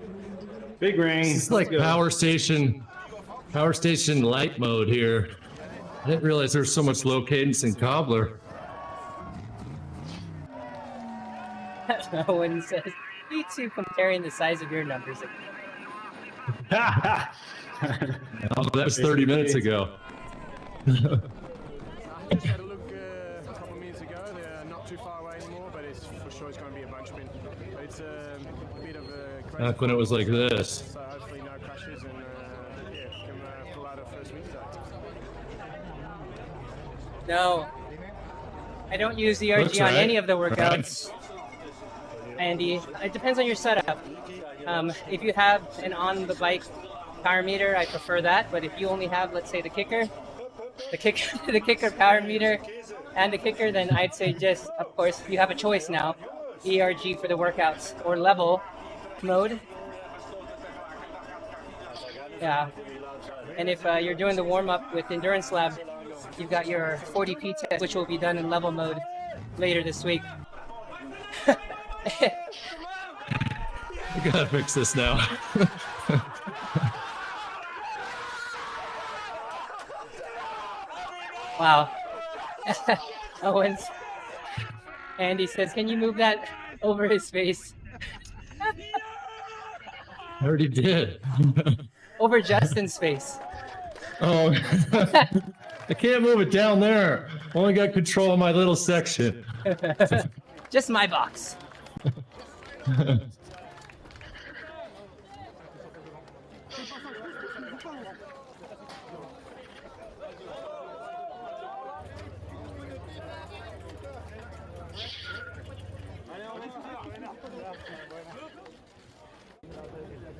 Big ring. It's like power station light mode here. I didn't realize there's so much low cadence in cobbler. Owen says, you two comparing the size of your numbers. Oh, that was 30 minutes ago. I had a look a couple of minutes ago. They're not too far away anymore, but it's for sure it's going to be a bunch spin. But it's a bit of a crazy Back when it was like this. so hopefully no crashes and yeah, can pull out a first win today. No, I don't use ERG Looks on right. any of the workouts. Andy, it depends on your setup. If you have an on the bike power meter, I prefer that. But if you only have, let's say, the kicker power meter, and the kicker, then I'd say just, of course, you have a choice now: ERG for the workouts or level mode. Yeah. And if you're doing the warm up with Endurance Lab, you've got your 40p test, which will be done in level mode later this week. We gotta fix this now. Wow. Owens. Andy says, can you move that over his face? I already did. Over Justin's face. Oh, I can't move it down there. Only got control of my little section. Just my box.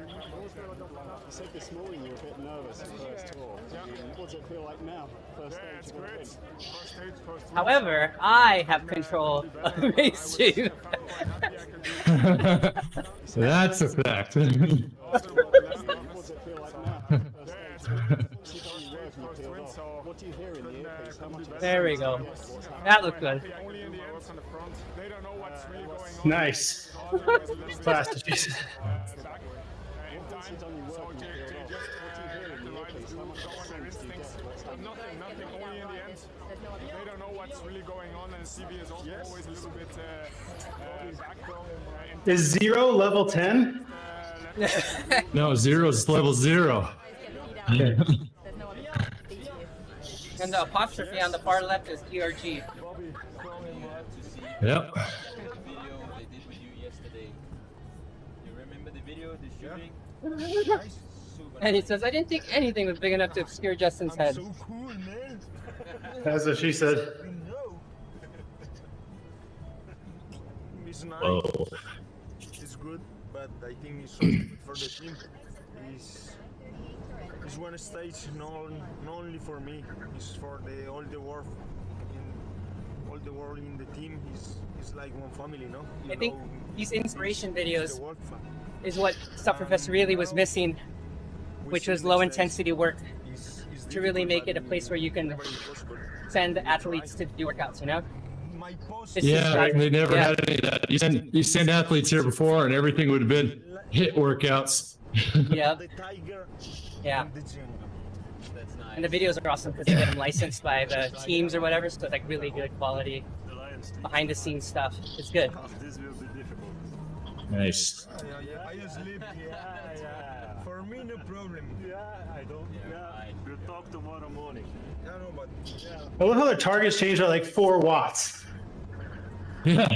You said this morning you were a bit nervous at first tour. What does it feel like now? First Yeah, it's stage of great. events. First stage, first win. However, I have control of Mace Chief. So that's a fact. What does it feel like now? First stage. Obviously done your work and you peeled off. What do you hear in the earpiece? How much of There we go. That looked good. Only in the end on the front. They don't know what's really going on. Nice. Plastics. Once you've done your work and you peeled off, what do you hear in the earpiece? How much sense do you get? What's happening? Nothing. Only in the end. They don't know what's really going on, and CV is always a little bit back. Is 0 level 10? No, zero is level 0. Okay. And the apostrophe on the far left is ERG. Yep. Video they did with you yesterday. You remember the video, the shooting? Super. And he says, I didn't think anything was big enough to obscure Justin's head. So cool, man. That's what she said. It's nice. Whoa. It's good. but I think it's so good for the team. It's one stage not only for me, it's for all the world in the team. It's like one family, no? I think these inspiration videos is what Stuff Professor really was missing, which was low intensity work to really make it a place where you can send athletes to do workouts, you know? Yeah, they never had any of that. You send athletes here before and everything would have been hit workouts. Yeah. Yeah. And the videos are awesome because they get them licensed by the teams or whatever, so it's like really good quality behind the scenes stuff. It's good. Nice. I sleep. For me, no problem. I don't. We'll talk tomorrow morning. No, but I love how the targets changed by like 4 watts. Yeah.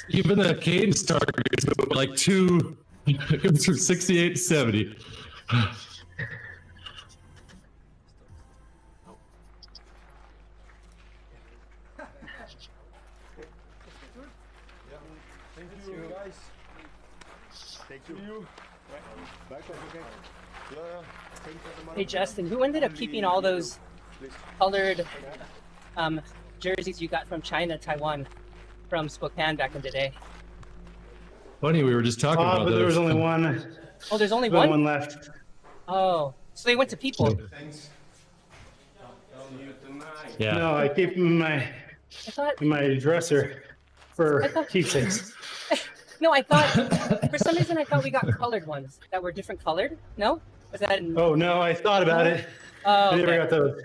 Even the cadence targets were like 2, it goes from 68 to 70. thank you, guys. Thank you. Hey Justin, who ended up keeping all those colored jerseys you got from China, Taiwan, from Spokane back in the day? Funny, we were just talking about But those. there was only one. Oh, there's only Only one? one left. Oh, so they went to people. Yeah. No, I keep them I thought, in my dresser for I thought- keepsakes. no, I thought, for some reason I thought we got colored ones that were different colored. No? Was that in, Oh no, I thought about it. oh, I never okay. got those.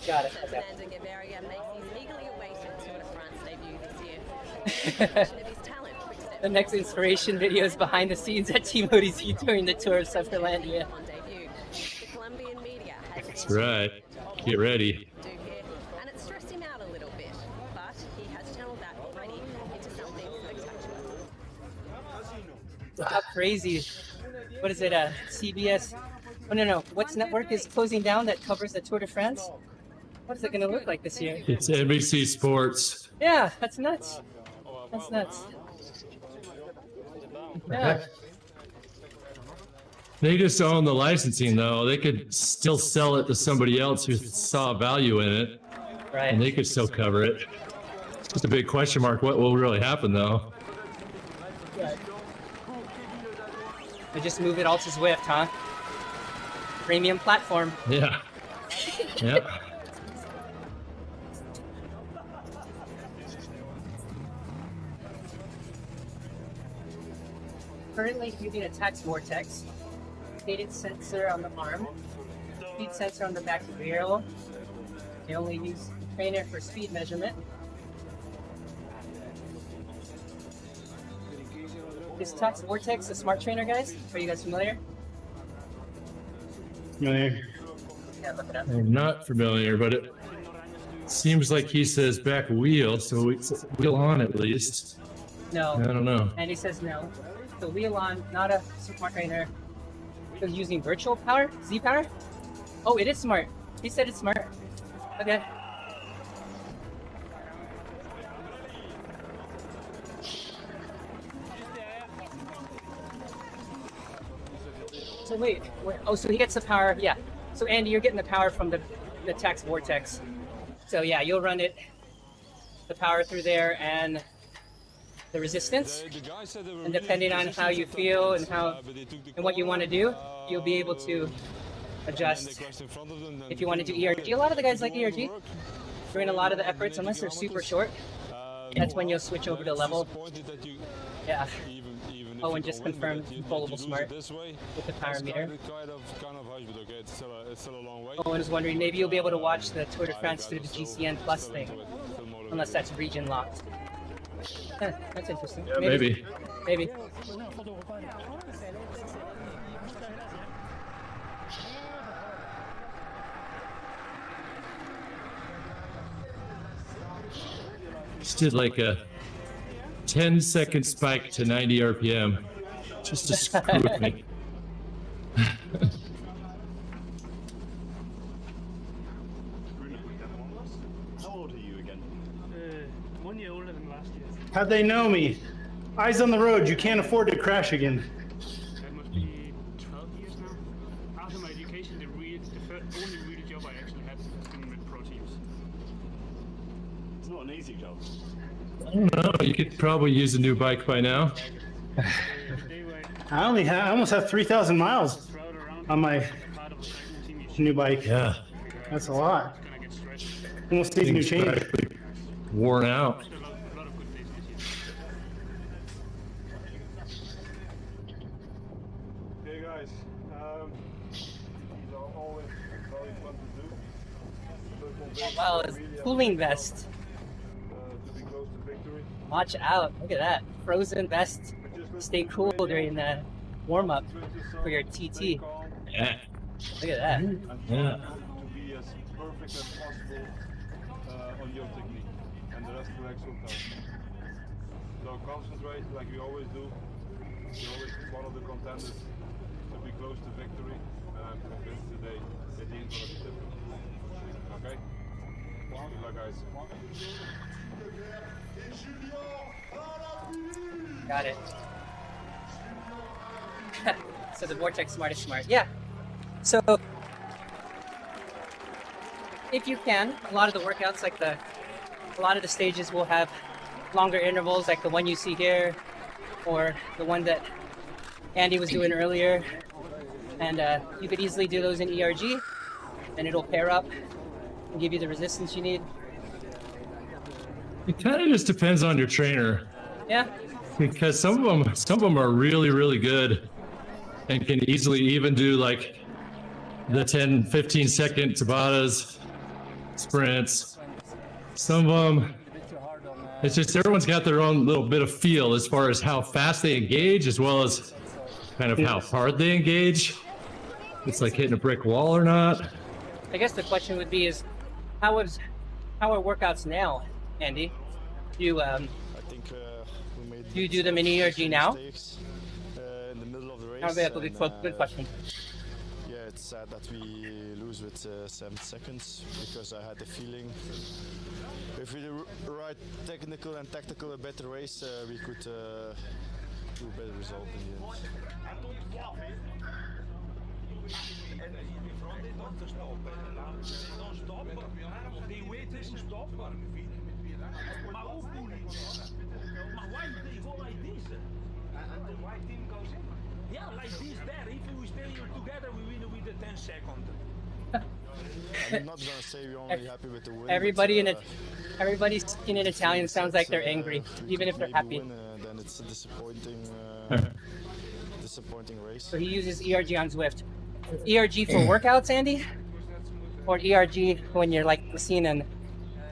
Got it, okay. Fernando Gaviria makes his eagerly awaited Tour de France debut this year. Of his talent, quick step The next inspiration video is behind the scenes at TeamODZ during the tour of SUF Fitness. on debut. The Colombian media has That's right. Get ready. do here, and it stressed him out a little bit, but he has channeled that already into something spectacular. How crazy. What is it, CBS? Oh, no. What's network is closing down that covers the Tour de France? What is it going to look like this year? It's NBC Sports. Yeah, that's nuts. That's nuts. Yeah. They just own the licensing, though. They could still sell it to somebody else who saw value in it, and Right. they could still cover it. It's just a big question mark. What will really happen, though? They just move it all to Zwift, huh? Premium platform. Yeah. Yeah. Currently using a tax vortex. Cadence sensor on the arm. Speed sensor on the back wheel. They only use the trainer for speed measurement. Is Tax Vortex a smart trainer, guys? Are you guys familiar? Familiar. Yeah, look it up. I'm not familiar, but it seems like he says back wheel, so it's wheel on at least. No. I don't know. And he says no. So wheel on, not a smart trainer. He's using virtual power? Z power? Oh, it is smart. He said it's smart. Okay. So wait, oh, so he gets the power, yeah. So Andy, you're getting the power from the Tax Vortex. So yeah, you'll run it, the power through there and the resistance. And depending on how you feel and what you want to do, you'll be able to adjust. If you want to do ERG, a lot of the guys like ERG. During a lot of the efforts, unless they're super short, that's when you'll switch over to level. Yeah. Oh, and just confirm controllable smart with the power meter. Oh, and I was wondering, maybe you'll be able to watch the Tour de France through the GCN Plus thing, unless that's region locked. Huh, that's interesting. Yeah, maybe. Maybe. Just did like a 10-second spike to 90 RPM, just to screw with me. How old are you again? 1 year older than last year. How'd they know me? Eyes on the road. You can't afford to crash again. That must be 12 years now. After my education, the only real job I actually had has been with pro teams. It's not an easy job. I don't know. You could probably use a new bike by now. I almost have 3,000 miles on my new bike. Yeah. That's a lot. Almost needs a new chain. Practically worn out. Hey guys, these are always very fun to do. Wow, it's cooling vest. To be close to victory. Watch out. Look at that. Frozen vest. Stay cool during the warm up for your TT. Yeah. Look at that. Yeah. To be as perfect as possible on your technique, and the rest relax will come. So concentrate like we always do. We always follow the contenders to be close to victory, and I'm convinced today that the end will be different. Okay? Good luck, guys. Got it. So the Vortex Smart is smart. Yeah. So if you can, a lot of the workouts, like a lot of the stages will have longer intervals, like the one you see here, or the one that Andy was doing earlier. And you could easily do those in ERG, and it'll pair up and give you the resistance you need. It kind of just depends on your trainer, Yeah. because some of them are really, really good and can easily even do like the 10, 15 second Tabatas, sprints. Some of them, it's just everyone's got their own little bit of feel as far as how fast they engage, as well as kind of how hard they engage. It's like hitting a brick wall or not. I guess the question would be is, how are workouts now, Andy? I think we made Do you do them in ERG now? mistakes in the middle of the race. That would be a good question. Yeah, it's sad that we lose with 7 seconds, because I had the feeling if we do right technical and tactical a better race, we could do a better result in the end. Yeah, like this there, if we stay together, we win with the 10 seconds. I'm not gonna say we're only happy with the win. Everybody speaking in Italian sounds like they're angry, even if they're happy. Then it's a disappointing race. So he uses ERG on Zwift. ERG for workouts, Andy? Or ERG when you're like machine and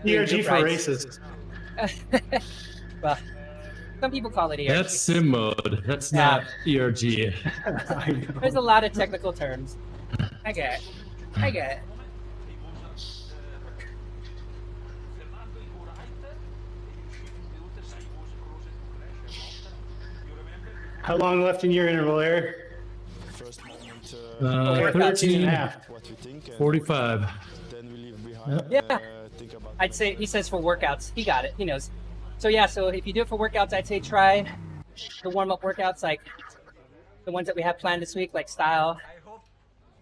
ERG for races. Well, some people call it ERG. That's sim mode. That's not ERG. There's a lot of technical terms. I get it. How long left in your interval, Eric? First moment, 13, what we think, and 45. then we leave behind. Yeah. Think about I'd say he says for workouts. He got it. He knows. So yeah. So if you do it for workouts, I'd say try the warm-up workouts, like the ones that we have planned this week, like style,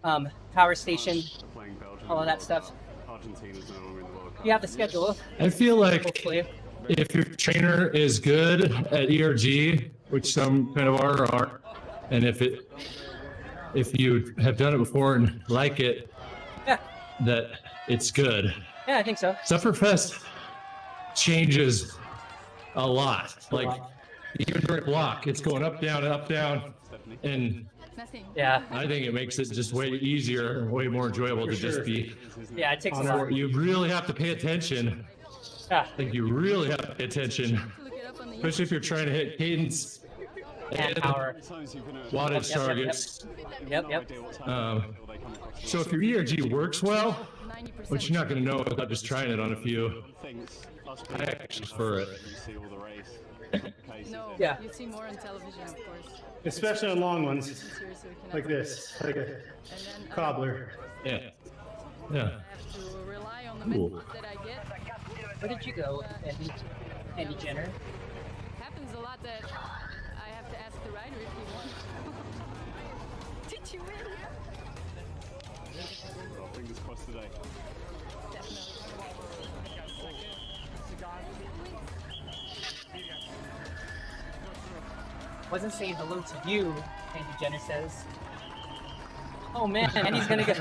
power station, all of that stuff. You have the schedule. I feel like Hopefully. if your trainer is good at ERG, which some kind of are, and if you have done it before and like it, Yeah. that it's good. Yeah, I think so. Sufferfest changes a lot. Like even during block, it's going up, down, and Yeah. I think it makes it just way easier and way more enjoyable to just be. Yeah, it takes a on lot. You really have to pay attention. Yeah. I think you really have to pay attention, especially if you're trying to hit cadence And power. wattage Yep. targets. Yep. So if your ERG works well, which you're not going to know without just trying it on a few, I actually prefer it. No, Yeah. you see more on television, of course. Especially on long ones, like this, like a cobbler. Yeah. Yeah. I have to rely on the Cool. method that I get. Where did you go, Andy Jenner? Happens happens a lot that I have to ask the rider if he wants. Did you win? Fingers crossed today. Wasn't saying hello to you, Andy Jenner says. Oh man, Andy's gonna go.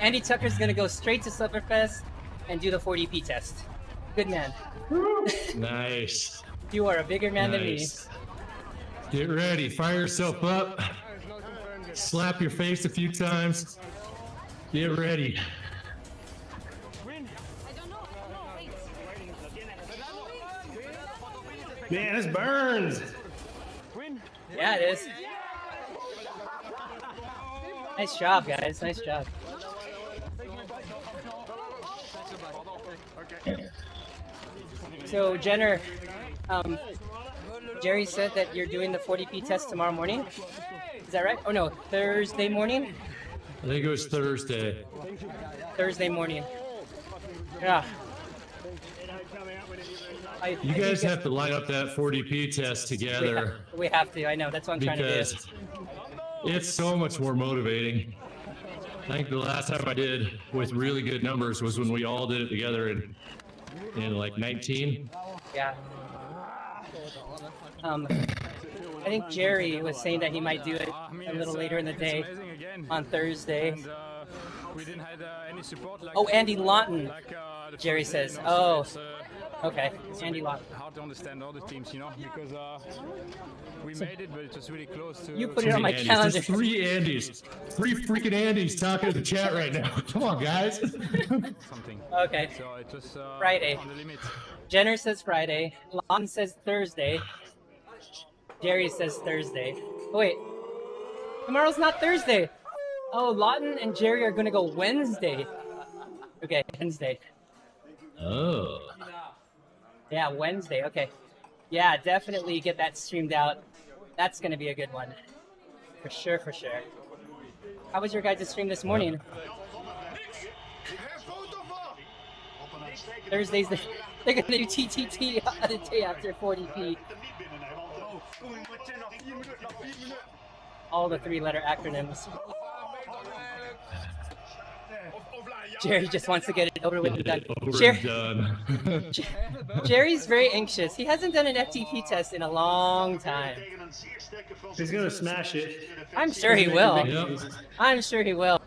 Andy Tucker's gonna go straight to Sufferfest and do the 40p test. Good man. Nice. You are a bigger man than me. Nice. Get ready. Fire yourself up. Slap your face a few times. Get ready. Man, this burns. Yeah, it is. Nice job, guys. Nice job. So, Jenner, Jerry said that you're doing the 40p test tomorrow morning. Is that right? Oh no, Thursday morning? I think it was Thursday. Thursday morning. Yeah. You guys have to line up that 40p test together We have to. I know. That's what I'm trying to do. because it's so much more motivating. I think the last time I did with really good numbers was when we all did it together in like 19. Yeah. I think Jerry was saying that he might do it a little later in the day on Thursday. We didn't have any support. Oh, Andy Lawton, Jerry says. Oh, okay. Andy Lawton. Hard to understand all the teams, you know, because we made it, but it was really close to. You put it on my Andys. calendar. There's 3 Andys. 3 freaking Andys talking to the chat right now. Come on, guys. Something. Okay. So it was Friday. on the limit. Jenner says Friday. Lawton says Thursday. Jerry says Thursday. Oh, wait. Tomorrow's not Thursday. Oh, Lawton and Jerry are going to go Wednesday. Okay, Wednesday. Oh. Yeah, Wednesday. Okay. Yeah, definitely get that streamed out. That's going to be a good one. For sure, for sure. How was your guys' stream this morning? Thursdays, they're going to do TTT the day after 40p. All the 3-letter acronyms. Jerry just wants to get it over with and done. Jerry's very anxious. He hasn't done an FTP test in a long time. He's gonna smash it. I'm sure he will. Yep. I'm sure he will.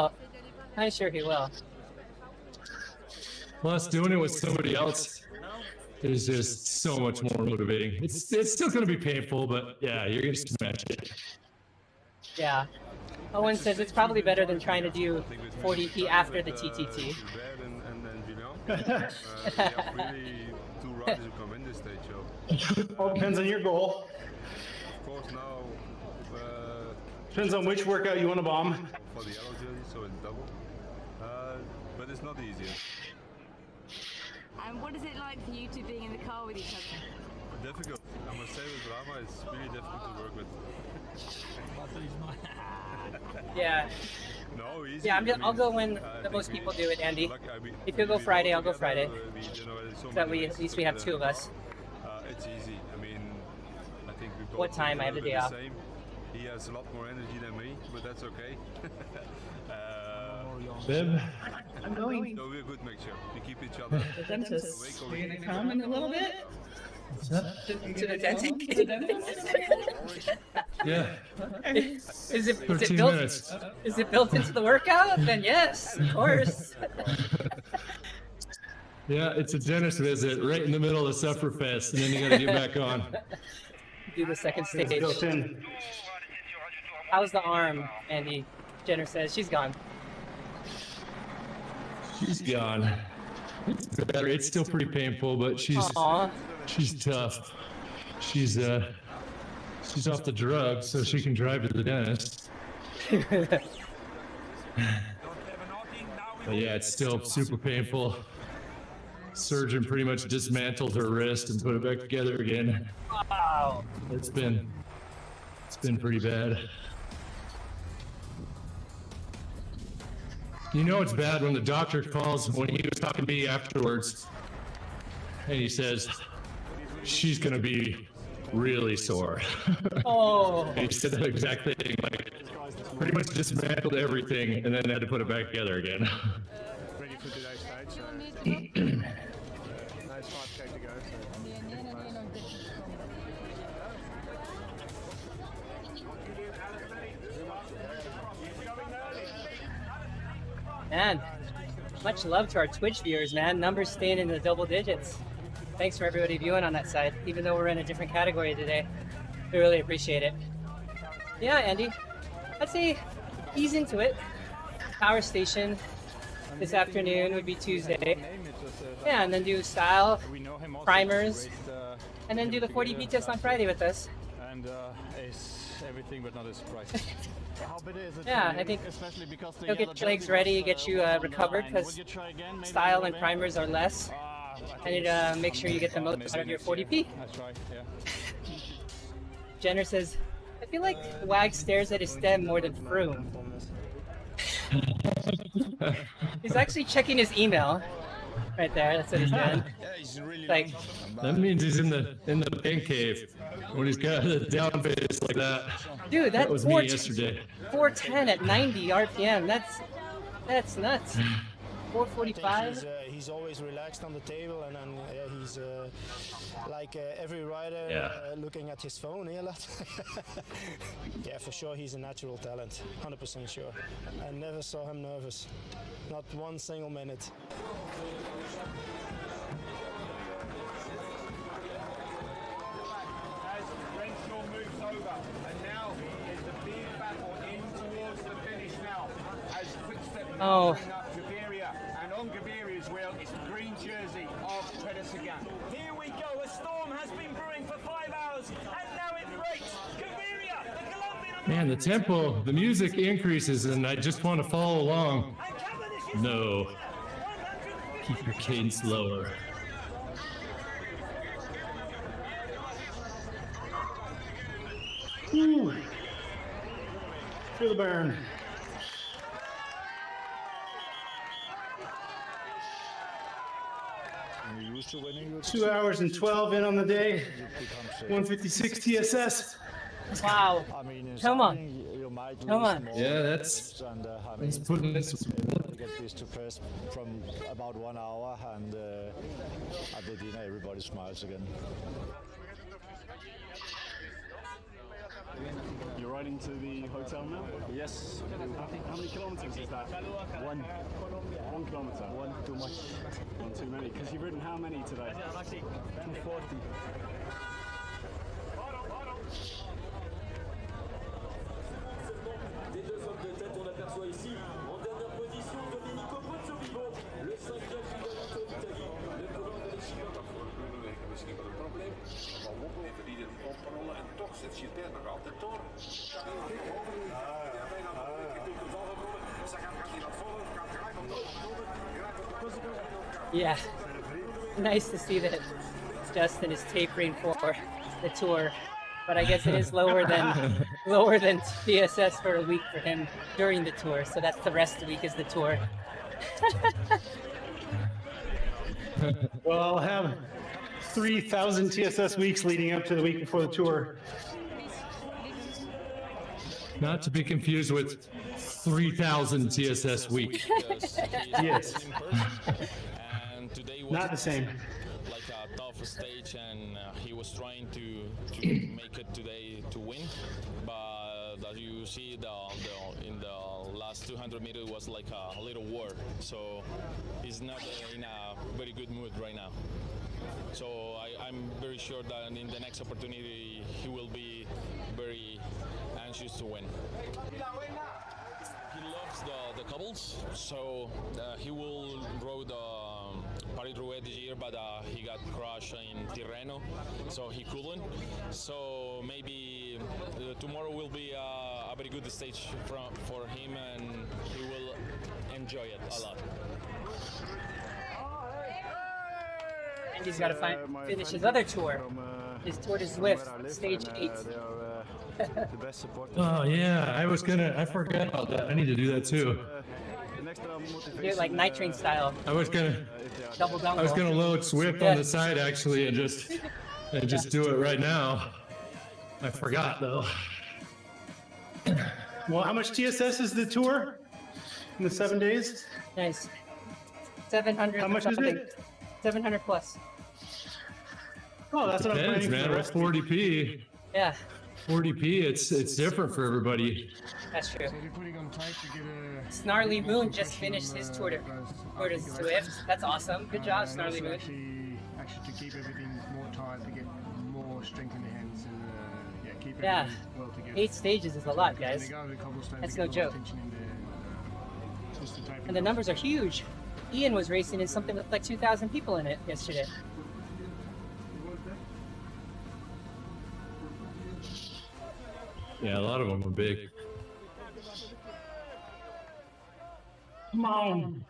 I'm sure he will. Plus, doing it with somebody else is just so much more motivating. It's still going to be painful, but yeah, you're going to smash it. Yeah. Owen says it's probably better than trying to do 40p after the TTT. Really 2 riders who come in this stage, so. All depends on your goal. Of course, now. Depends on which workout you want to bomb. For the yellow jersey, so it's double. But it's not easy. And what is it like for you two being in the car with each other? Difficult. I must say with Rama, it's really difficult to work with. Yeah. No, easy. Yeah, I'll go when the most people do it, Andy. If you go Friday, I'll go Friday. So that at least we have 2 of us. It's easy. I mean, I think we both. What time? I have the day off. Same. He has a lot more energy than me, but that's okay. Bib? I'm going. No, we're a good mixture. We keep each other. The dentist. Are you gonna come in a little bit? To the dentist? Yeah. Is it 13 built? minutes. Is it built into the workout? Then yes, of course. Yeah, it's a dentist visit right in the middle of Sufferfest, and then you got to get back on. Do the second stage. It's built in. How's the arm, Andy? Jenner says she's gone. She's gone. It's better. It's still pretty painful, but she's tough. She's off the drugs, so she can drive to the dentist. But yeah, it's still super painful. Surgeon pretty much dismantled her wrist and put it back together again. Wow. It's been pretty bad. You know it's bad when the doctor calls when he was talking to me afterwards, and he says, she's gonna be really sore. Oh. He said that exact thing, like pretty much dismantled everything and then had to put it back together again. Ready for today's stage, so nice 5K to go. Man, much love to our Twitch viewers, man. Numbers staying in the double digits. Thanks for everybody viewing on that side, even though we're in a different category today. We really appreciate it. Yeah, Andy, I'd say ease into it. Power station this afternoon would be Tuesday. Yeah, and then do style, primers, and then do the 40B test on Friday with us. And it's everything but not a surprise. Yeah, I think he'll get your legs ready, get you recovered, because style and primers are less. I need to make sure you get the most out of your 40p. That's right, yeah. Jenner says, I feel like Wag stares at his stem more than Froome. He's actually checking his email. Right there, that's what he's doing. Like, that means he's in the pain cave when he's got the down face like that. Dude, that was me yesterday. 410 at 90 RPM. That's nuts. 445. He's always relaxed on the table, and then he's like every rider looking at his phone a lot. Yeah, for sure, he's a natural talent, 100% sure. I never saw him nervous, not one single minute. As Renshaw moves over, and now is the big battle in towards the finish now. As Quickstep Oh. and on Gaviria's wheel, it's the green jersey of Sagan. Here we go, a storm has been brewing for 5 hours, and now it breaks. Gaviria, the Colombian... Man, the tempo, the music increases, and I just want to follow along. No. Keep your cadence lower. Ooh. Feel the burn. Used to winning. 2 hours and 12 in on the day. 156 TSS. Wow. I mean, Come on. You might Come lose on. more Yeah, that's putting this. Get this to press from about 1 hour, and at the dinner everybody smiles again. You're riding to the hotel now? Yes. How many kilometres is that? 1 kilometre? One too much. One too many. Because you've ridden how many today? 240. Des deux hommes de tête, on aperçoit ici, en dernière position, Domenico Pozzovivo, le 5e finaliste d'Italie, le coureur de l'Eschipper. Misschien wel een probleem, maar ook even die dit oprollen en toch zit Gilbert nog altijd door. Yeah. Nice to see that Justin is tapering for the tour. But I guess it is lower than TSS for a week for him during the tour. So that's the rest of the week is the tour. Well, I'll have 3,000 TSS weeks leading up to the week before the tour. Not to be confused with 3,000 TSS week. Yes. And today Not the same. Like a tough stage, and he was trying to make it today to win. But as you see, in the last 200 meters was like a little war. So he's not in a very good mood right now. So I'm very sure that in the next opportunity he will be very anxious to win. He loves the cobbles, so he will row the Paris-Roubaix this year, but he got crushed in Tirreno, so he couldn't. So maybe tomorrow will be a very good stage for him, and he will enjoy it a lot. And he's got to finish his other tour. His Tour de Zwift, stage 8. Oh yeah, I forgot about that. I need to do that too. Do it like night train style. I was gonna double down. load Swift on the side actually and just and just do it right now. I forgot though. Well, how much TSS is the tour in the 7 days? Nice. 700. How much is it? 700 plus. Oh, that's what I'm Depends, planning man. for the With rest of the 40p, Yeah, 40p, it's different for everybody. that's true. So if you're putting on tight to get a Snarly Moon just finished his tour to Swift. That's awesome. Good job, Snarly Moon. Actually to keep everything more tight, to get more strength in the hands and yeah, keep Yeah, everything well together. 8 stages is a lot, guys. That's no joke. And the numbers are huge. Ian was racing in something with like 2,000 people in it yesterday. Yeah, a lot of them are big. Come on.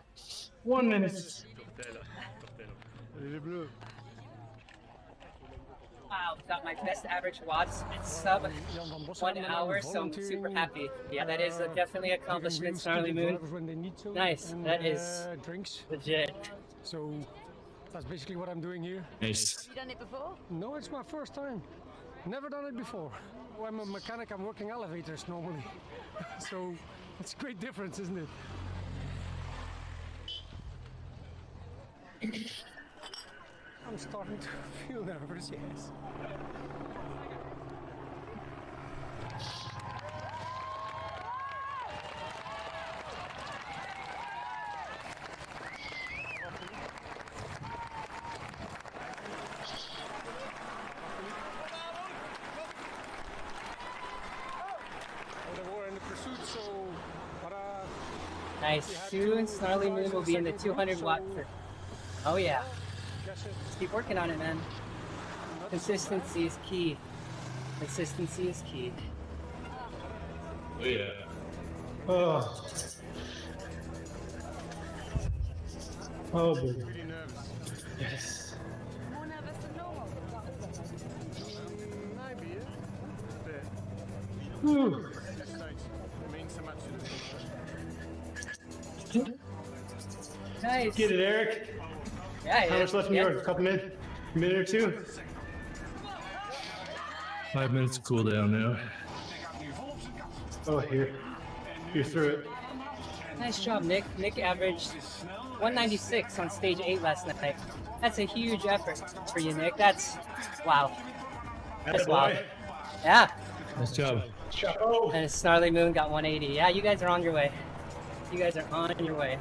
1 minute. Wow, got my best average watts in sub 1 hour, so I'm super happy. Yeah, that is definitely an accomplishment, Snarly Moon. Nice, that is legit. So that's basically what I'm doing here. Nice. You done it before? No, it's my first time. Never done it before. Well, I'm a mechanic, I'm working elevators normally. So it's a great difference, isn't it? I'm starting to feel nervous, yes. Nice. Soon, Snarly Moon will be in the 200 watt. Oh yeah. Just keep working on it, man. Consistency is key. Consistency is key. Oh, yeah. Oh. Oh, boy. Yes. More nervous than normal. Maybe, Whew. Nice. Get it, Eric. Yeah, How much left in yours? A couple minutes? A minute or two? 5 minutes cooldown now. Oh, here. You're through it. Nice job, Nick. Nick averaged 196 on stage 8 last night. That's a huge effort for you, Nick. That's wow. That's wow. Yeah. Nice job. And Snarly Moon got 180. Yeah, you guys are on your way. You guys are on your way.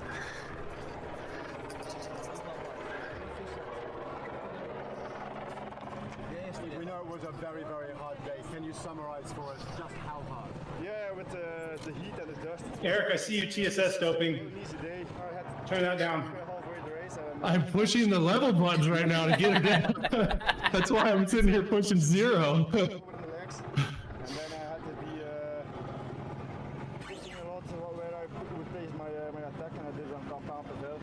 We know it was a very, very hard day. Can you summarize for us just how hard? Yeah, with the heat and the dust. Eric, I see you TSS doping. Turn that down. I'm pushing the level buttons right now to get it down. That's why I'm sitting here pushing 0. And then I had to be thinking a lot about where I would place my attack, and I did on Compound Pavel.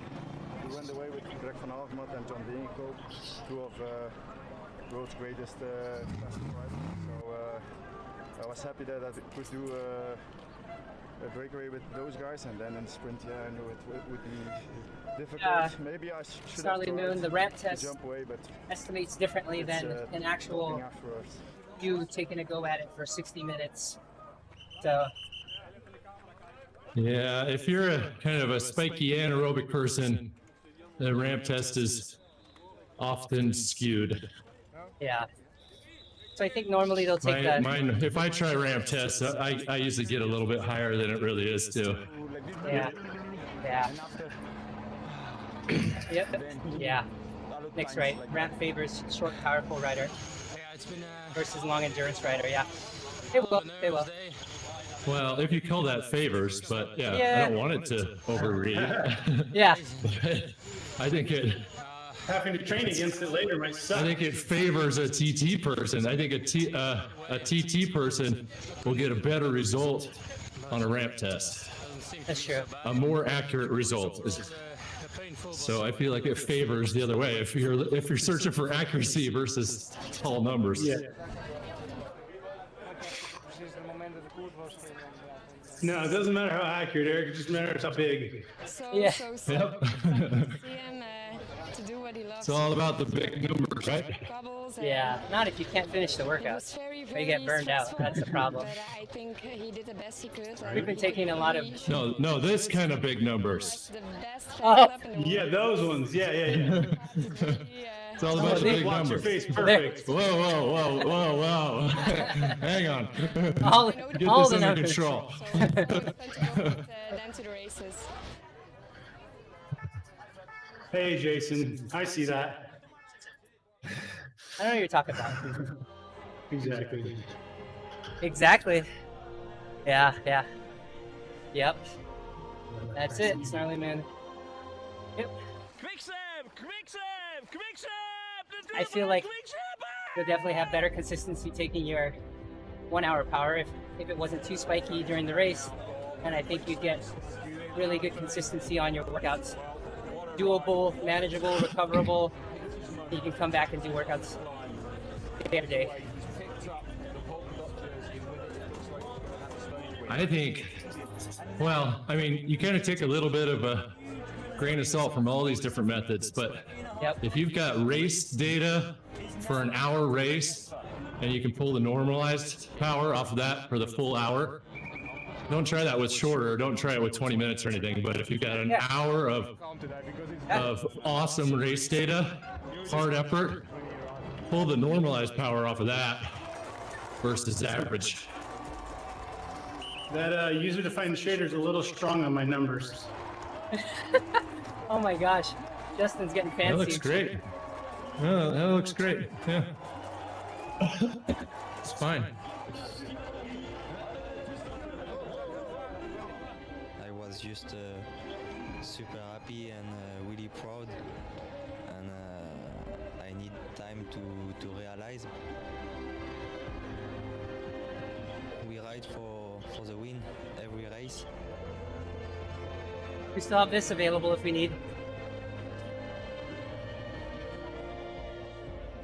We went away with Greg van Avermaet and John Degenkoop, 2 of world's greatest riders. So I was happy that I could do a breakaway with those guys, and then in the sprint, yeah, I knew it would be difficult. Yeah. Maybe I should Snarly have Moon, the ramp test jump away, but estimates differently than an actual afterwards. you taking a go at it for 60 minutes. So Yeah, if you're a kind of a spiky anaerobic person, the ramp test is often skewed. yeah. So I think normally they'll take that. Mine, if I try ramp tests, I usually get a little bit higher than it really is too. Yeah. Yeah. Yep. Yeah. Nick's right. Ramp favors short, powerful rider versus long endurance rider. Yeah. It will. It will. Well, if you call that favors, but yeah, Yeah. I don't want it to overread. Yeah. I think it. Having to train against it later might suck. I think it favors a TT person. I think a TT person will get a better result on a ramp test. That's true. A more accurate result. So I feel like it favors the other way. If you're searching for accuracy versus tall numbers. Yeah. No, it doesn't matter how accurate, Eric. It just matters how big. So, Yeah. so Yep. see him to do what he loves. all about the big numbers, right? Yeah, not if you can't finish the workout. Or you get burned out. That's the problem. I think he did the best he could. We've been taking a lot of... No, this kind of big numbers. Yeah, those ones. Yeah. It's all about the big Watch your numbers. face, perfect. Whoa. Hang on. All Get the this under numbers. control. Then to the races. Hey, Jason, I see that. I don't know what you're talking about. Exactly. Exactly. Yeah. Yep. That's it, Snarly Man. Yep. I feel like you'll definitely have better consistency taking your 1 hour power if it wasn't too spiky during the race. And I think you'd get really good consistency on your workouts. Doable, manageable, recoverable. You can come back and do workouts day after day. I think, well, I mean, you kind of take a little bit of a grain of salt from all these different methods, but if you've got race data for an hour race and you can pull the normalized power off of that for the full hour, don't try that with shorter, don't try it with 20 minutes or anything, but if you've got an hour of awesome race data, hard effort, pull the normalized power off of that versus average. That user-defined shader is a little strong on my numbers. Oh my gosh, Justin's getting fancy. That looks great. Well, that looks great. Yeah. It's fine. I was just super happy and really proud, and I need time to realize. We ride for the win every race. We still have this available if we need.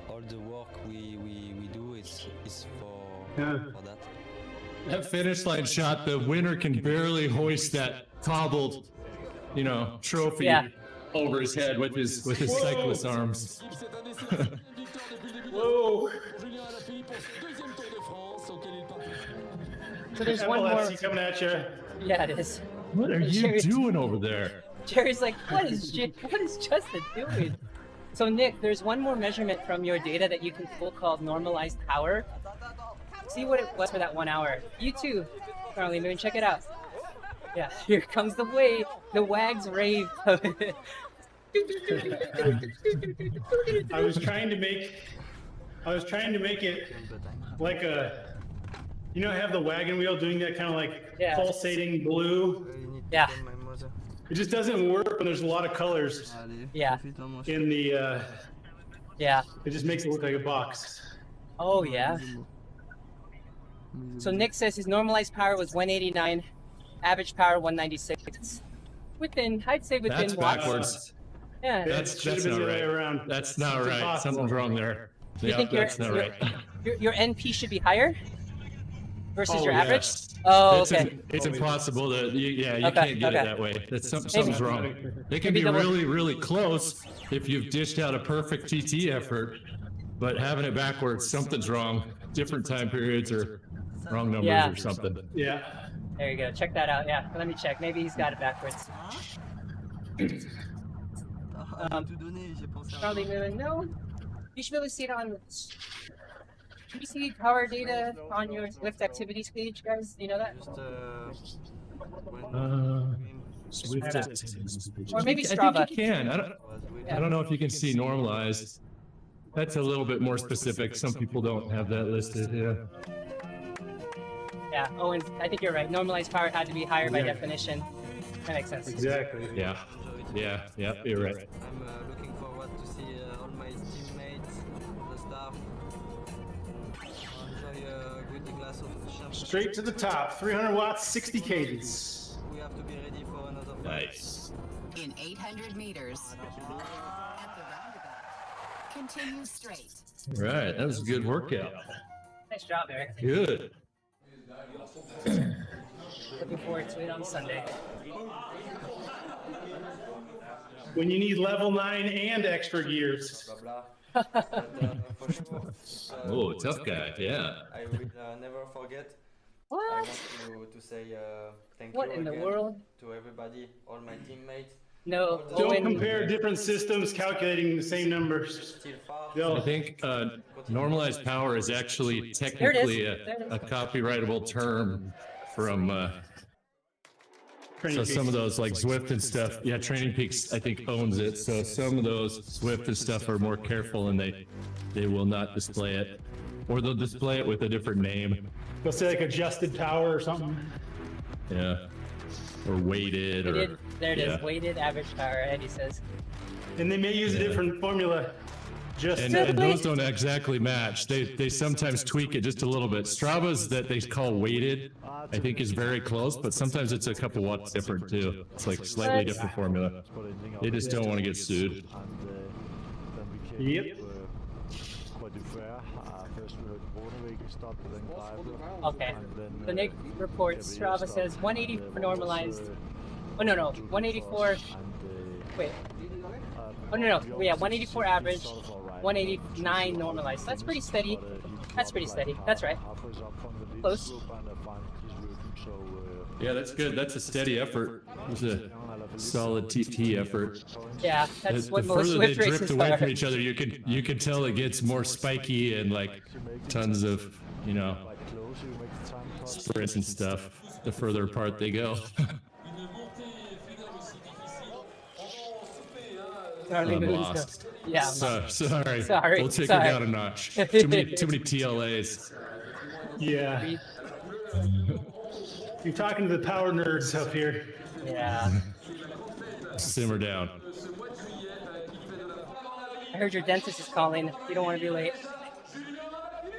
All the work we do is for that. That finish line shot, the winner can barely hoist that cobbled, trophy over his head with his cyclist arms. Whoa! So there's one more. Epilepsy coming at you. Yeah, it is. What are you doing over there? Jerry's like, what is Justin doing? So Nick, there's one more measurement from your data that you can pull called normalized power. See what it was for that 1 hour. You too, Charlie Moon, check it out. Yeah, here comes the wave, the wags rave. I was trying to make it like a, have the wagon wheel doing that kind of like pulsating blue. Yeah. It just doesn't work when there's a lot of colors. Yeah. In the yeah. It just makes it look like a box. Oh yeah. So Nick says his normalized power was 189, average power 196. I'd say within. That's backwards. Yeah. That's not right. That's not right. Something's wrong there. You think that's not right. Your NP should be higher versus your average? Yes. Oh, okay. It's impossible to. You can't get it that way. Something's wrong. They can be really, really close if you've dished out a perfect TT effort, but having it backwards, something's wrong. Different time periods or wrong numbers or something. Yeah. There you go. Check that out. Yeah. Let me check. Maybe he's got it backwards. Charlie Moon, no. You should be able to see it on. Can you see power data on your Swift activities page, guys? Do you know that? Swift activities. Or maybe I Strava. think you can. I don't know if you can see normalized. That's a little bit more specific. Some people don't have that listed. Yeah. Yeah. Oh, and I think you're right. Normalized power had to be higher by definition. That makes sense. Exactly. Yeah. You're right. I'm looking forward to see all my teammates, the staff. Enjoy a good glass of champagne. Straight to the top, 300 watts, 60 cadence. We have to be ready for another fight. Nice. In 800 meters, at the roundabout, continue straight. Right. That was a good workout. Nice job, Eric. Good. Looking forward to it on Sunday. when you need level 9 and extra gears. For sure. Oh, tough guy, yeah. I will never forget. What? I want to say thank What you in the again world? to everybody, all my teammates. No. Don't compare different systems calculating the same numbers. I think normalized power is actually technically a copyrightable term from so some of those like Zwift and stuff. Yeah, Training Peaks I think owns it. So some of those Zwift and stuff are more careful and they will not display it, or they'll display it with a different name. They'll say like adjusted power or something. Yeah, or weighted or there it is. Weighted average power. Eddie says. And they may use a different formula. And those don't exactly match. They sometimes tweak it just a little bit. Strava's that they call weighted, I think is very close, but sometimes it's a couple watts different too. It's like slightly different formula. They just don't want to get sued. Yep. Okay. The Nick reports Strava says 180 for normalized. Oh no, 184. Wait. Oh no, yeah, 184 average, 189 normalized. So that's pretty steady. That's pretty steady. That's right. Close. Yeah, that's good. That's a steady effort. It's a solid TT effort. Yeah, that's what the most further they Swift races drift away are. from each other, you can tell it gets more spiky and like tons of sprints and stuff. The further apart they go. I'm lost. Yeah. Sorry. We'll take it down a notch. Too many TLAs. Yeah. You're talking to the power nerds up here. Yeah. Simmer down. I heard your dentist is calling. You don't want to be late.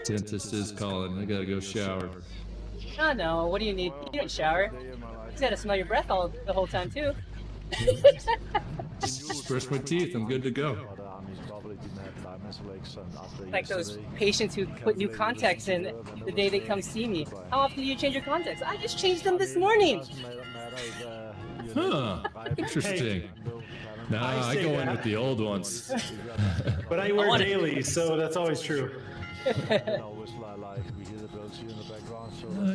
Dentist is calling. I gotta go shower. Oh no. What do you need? You don't shower. You gotta smell your breath the whole time too. Brush my teeth. I'm good to go. Like those patients who put new contacts in the day they come see me. How often do you change your contacts? I just changed them this morning. Huh. Interesting. Nah, I go in with the old ones. But I wear daily, so that's always true. I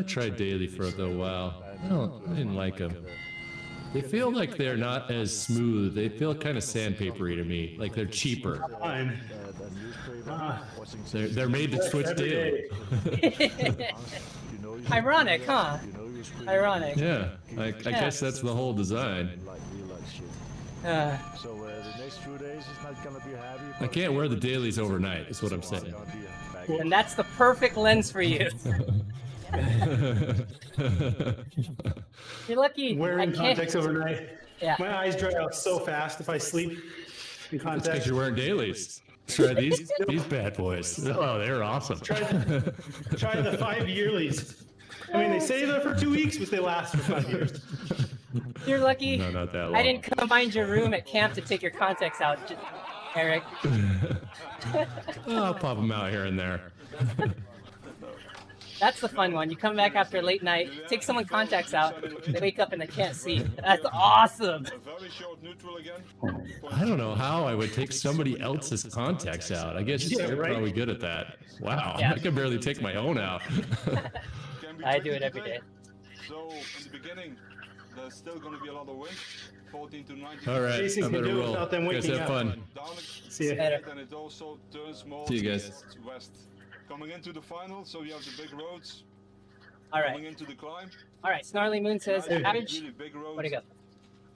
tried daily for a little while. I didn't like them. They feel like they're not as smooth. They feel kind of sandpapery to me. Like they're cheaper. Fine. They're made to switch daily. Ironic, huh? Ironic. Yeah, I guess that's the whole design. I can't wear the dailies overnight, is what I'm saying. And that's the perfect lens for you. You're lucky. Wearing contacts overnight. Yeah. My eyes dry out so fast if I sleep in contacts. Because you're wearing dailies. Try these bad boys. Oh, they're awesome. Try the 5 yearlies. I mean, they say they're for 2 weeks, but they last for 5 years. You're lucky. No, not that long. I didn't come find your room at camp to take your contacts out, Eric. I'll pop them out here and there. That's the fun one. You come back after a late night, take someone contacts out, they wake up and they can't see. That's awesome. I don't know how I would take somebody else's contacts out. I guess you're right? probably good at that. Wow, Yeah. I can barely take my own out. I do it every day. So in the beginning, there's still going to be a lot of wind, 14 to 19. All right, I better roll. Guys, have fun. See you. And it also turns more See you guys. west. Coming into the final, so you have the big roads. All right. Coming into the climb. All right. Snarly Moon says average. Really big roads. Where'd it go?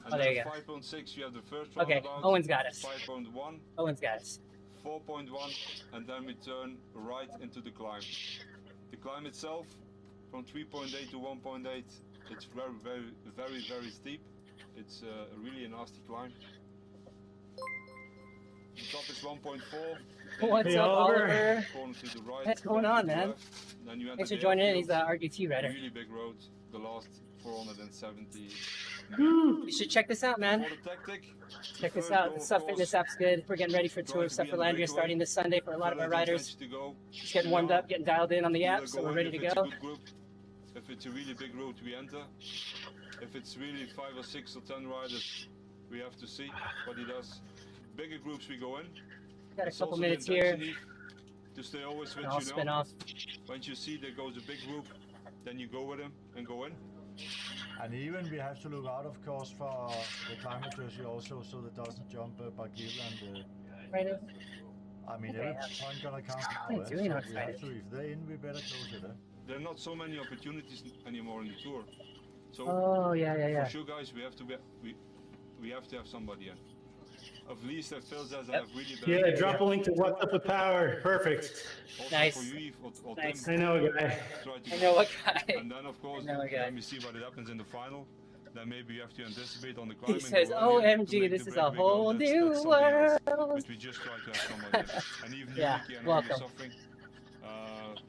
And Oh, there you go. 5.6, you have the first Okay, roundabout. Owen's got us. 5.1. Owen's got us. 4.1, and then we turn right into the climb. The climb itself, from 3.8 to 1.8, it's very steep. It's really a nasty climb. The top is 1.4. What's Hey, up, Oliver. Oliver? Corner to the right. What's going on, man? Then you enter Thanks for the joining in. airfield. He's the RGT rider. Really big road, the last 470. You should check this out, man. For the tactic, Check this out. The SUF Fitness app's good. We're getting ready for Tour of SUF Landria starting this Sunday for a lot of our riders. Just getting warmed up, getting dialed in on the app, so we're ready to go. If it's a really big road, we enter. If it's really 5 or 6 or 10 riders, We have to see what he does. Bigger groups we go in. Got a It's couple also the minutes here. intensity to stay always with I'll you spin now. off. Once you see there goes a big group, then you go with him and go in. And even we have to look out, of course, for the climate jersey also, so that doesn't jump Bagil and. Right. I mean, Okay. every point gonna count What are now. you doing So we outside? have to, if they're in, we better close it. There are not so many opportunities anymore in the tour. So Oh, yeah. for sure, guys, we have to have somebody in. At least that fills us. I have really bad. Yeah, drop a link to What's Up with Power. Perfect. Also Nice. for you, Yves, or Nice. Tim, I know a guy. try to I know a guy. And then, of course, I know a guy. let me see what happens in the final. Then maybe you have to anticipate on the He climbing. says, go earlier to OMG, make this the is break a big. Oh, whole that's new something else. world. But we just try to have somebody in. And even you, Yeah, Nicky, I know welcome. you're suffering.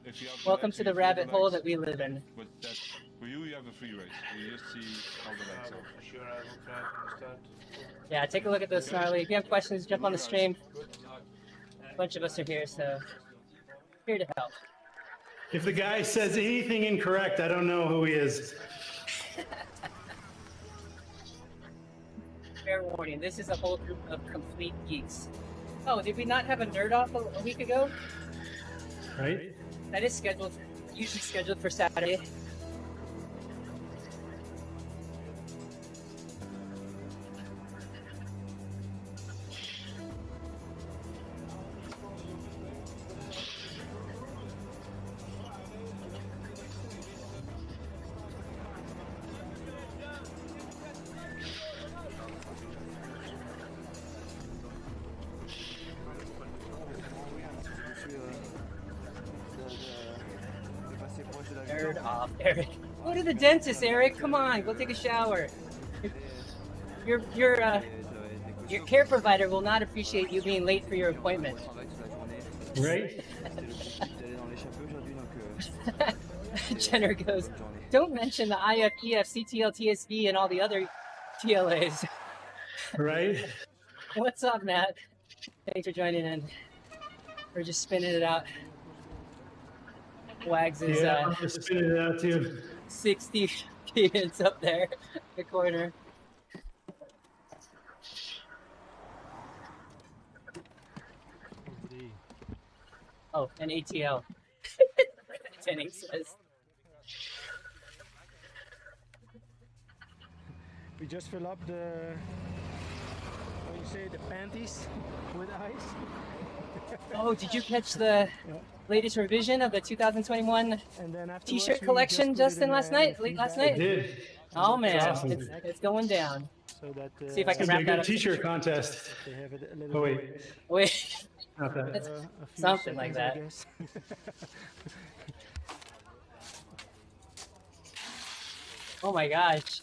If you have Welcome legs, to the you feel rabbit hole legs. that we live in. But that, for you have a free race. You just see how the legs are. Sure, I will try to start. Yeah, take a look at those snarly. If you have questions, jump on the stream. A bunch of us are here, so here to help. If the guy says anything incorrect, I don't know who he is. Fair warning, this is a whole group of complete geeks. Oh, did we not have a nerd off a week ago? Right? That is scheduled, usually scheduled for Saturday. Nerd off, Eric. Go to the dentist, Eric. Come on, go take a shower. Your care provider will not appreciate you being late for your appointment. Right? Jenner goes, don't mention the IF, EF, CTL, TSV, and all the other TLAs. Right? What's up, Matt? Thanks for joining in. We're just spinning it out. Wags is Yeah, I'm just spinning it out too. 60 kids up there in the corner. Oh, and ATL. Tenning says. We just fill up the, how you say, the panties with ice. Oh, did you catch the latest revision of the 2021 And then afterwards T-shirt we collection, just put it Justin, in last a night? feed Late last bag. night? I did. Oh man, That's awesome. it's going down. So that, See if I can It's gonna wrap be a that good up. t-shirt contest. they have it a little Oh wait. Wait, Okay. that's a few something like seconds, I that. guess. Oh my gosh.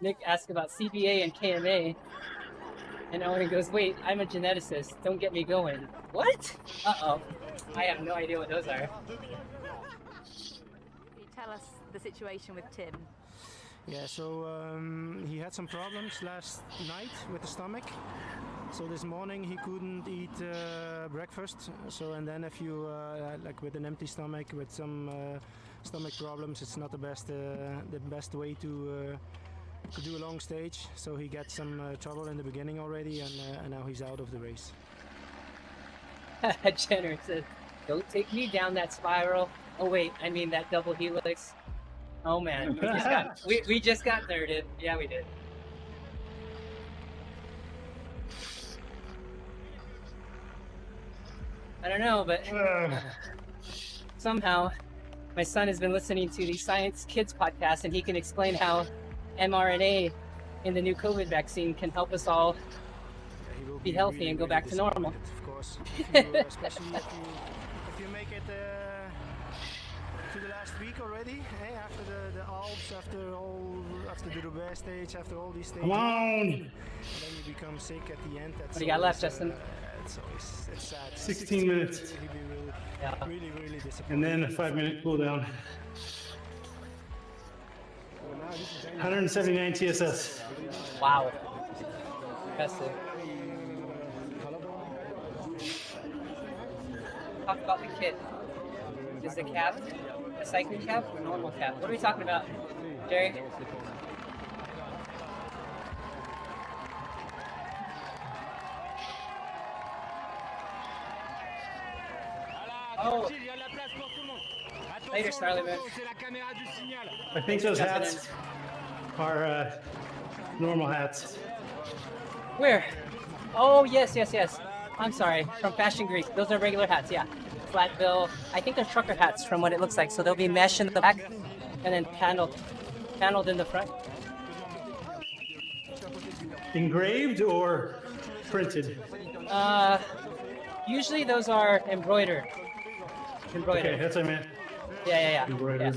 Nick asked about CBA and KMA. And Owen goes, wait, I'm a geneticist. Don't get me going. What? Uh-oh. I have no idea what those are. Can you tell us the situation with Tim? Yeah, so he had some problems last night with the stomach. So this morning he couldn't eat breakfast. So and then if you like with an empty stomach with some stomach problems, it's not the best way to do a long stage. So he got some trouble in the beginning already, and now he's out of the race. Jenner says, don't take me down that spiral. Oh wait, I mean that double helix. Oh man, we just got nerded. Yeah, we did. I don't know, but somehow my son has been listening to the Science Kids podcast, and he can explain how mRNA in the new COVID vaccine can help us all be healthy and go back to normal. Of course, especially if you make it to the last week already, after the Alps, after the Roubaix stage, after all these stages. Come on! And then you become sick at the end. What do you got left, Justin? It's sad. 16 minutes. Really disappointing. And then a 5-minute cool down. 179 TSS. Wow. Impressive. Talk about the kit. Is the cap a cycling cap or normal cap? What are we talking about, Jerry? Oh. Later, Starly Man. I think those hats are normal hats. Where? Oh, yes. I'm sorry, from Fashion Greek. Those are regular hats, yeah. Flat bill. I think they're trucker hats from what it looks like. So they'll be mesh in the back and then paneled in the front. Engraved or printed? Usually those are embroidered. Okay, that's what I meant. Yeah. Embroidered.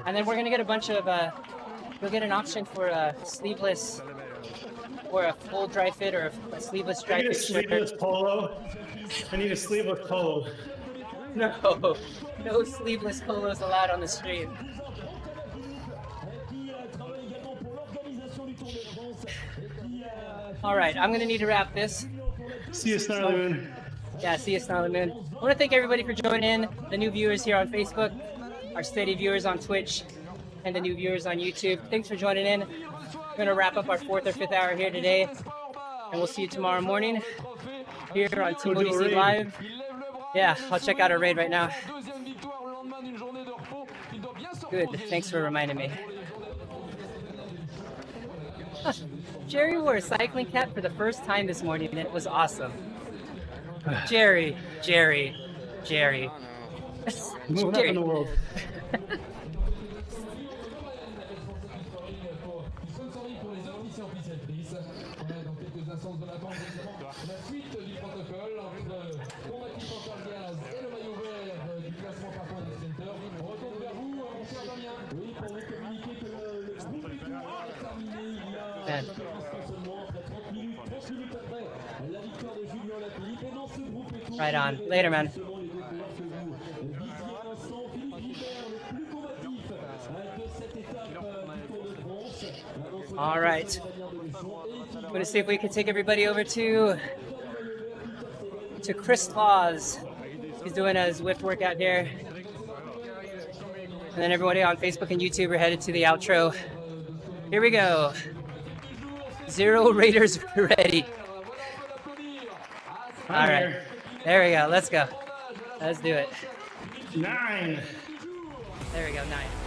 And then we're gonna get a bunch of, we'll get an option for a sleeveless or a full dry fit or a sleeveless dry I need a fit sleeveless shirt. polo. I need a sleeveless polo. No sleeveless polos allowed on the street. All right, I'm gonna need to wrap this. See you, Snarly Moon. Yeah, see you, Snarly Moon. I want to thank everybody for joining in, the new viewers here on Facebook, our steady viewers on Twitch, and the new viewers on YouTube. Thanks for joining in. We're gonna wrap up our 4th or 5th hour here today, and we'll see you tomorrow morning here on TeamODZ Live. Yeah, I'll check out our raid right now. Good, thanks for reminding me. Jerry wore a cycling cap for the first time this morning, and it was awesome. Jerry. Moving up in the world. Right on. Later, man. All right. I'm gonna see if we can take everybody over to Chris Claus. He's doing a Zwift workout here. And then everybody on Facebook and YouTube are headed to the outro. Here we go. 0 Raiders ready. All right. There we go. Let's go. Let's do it. 9. There we go. 9.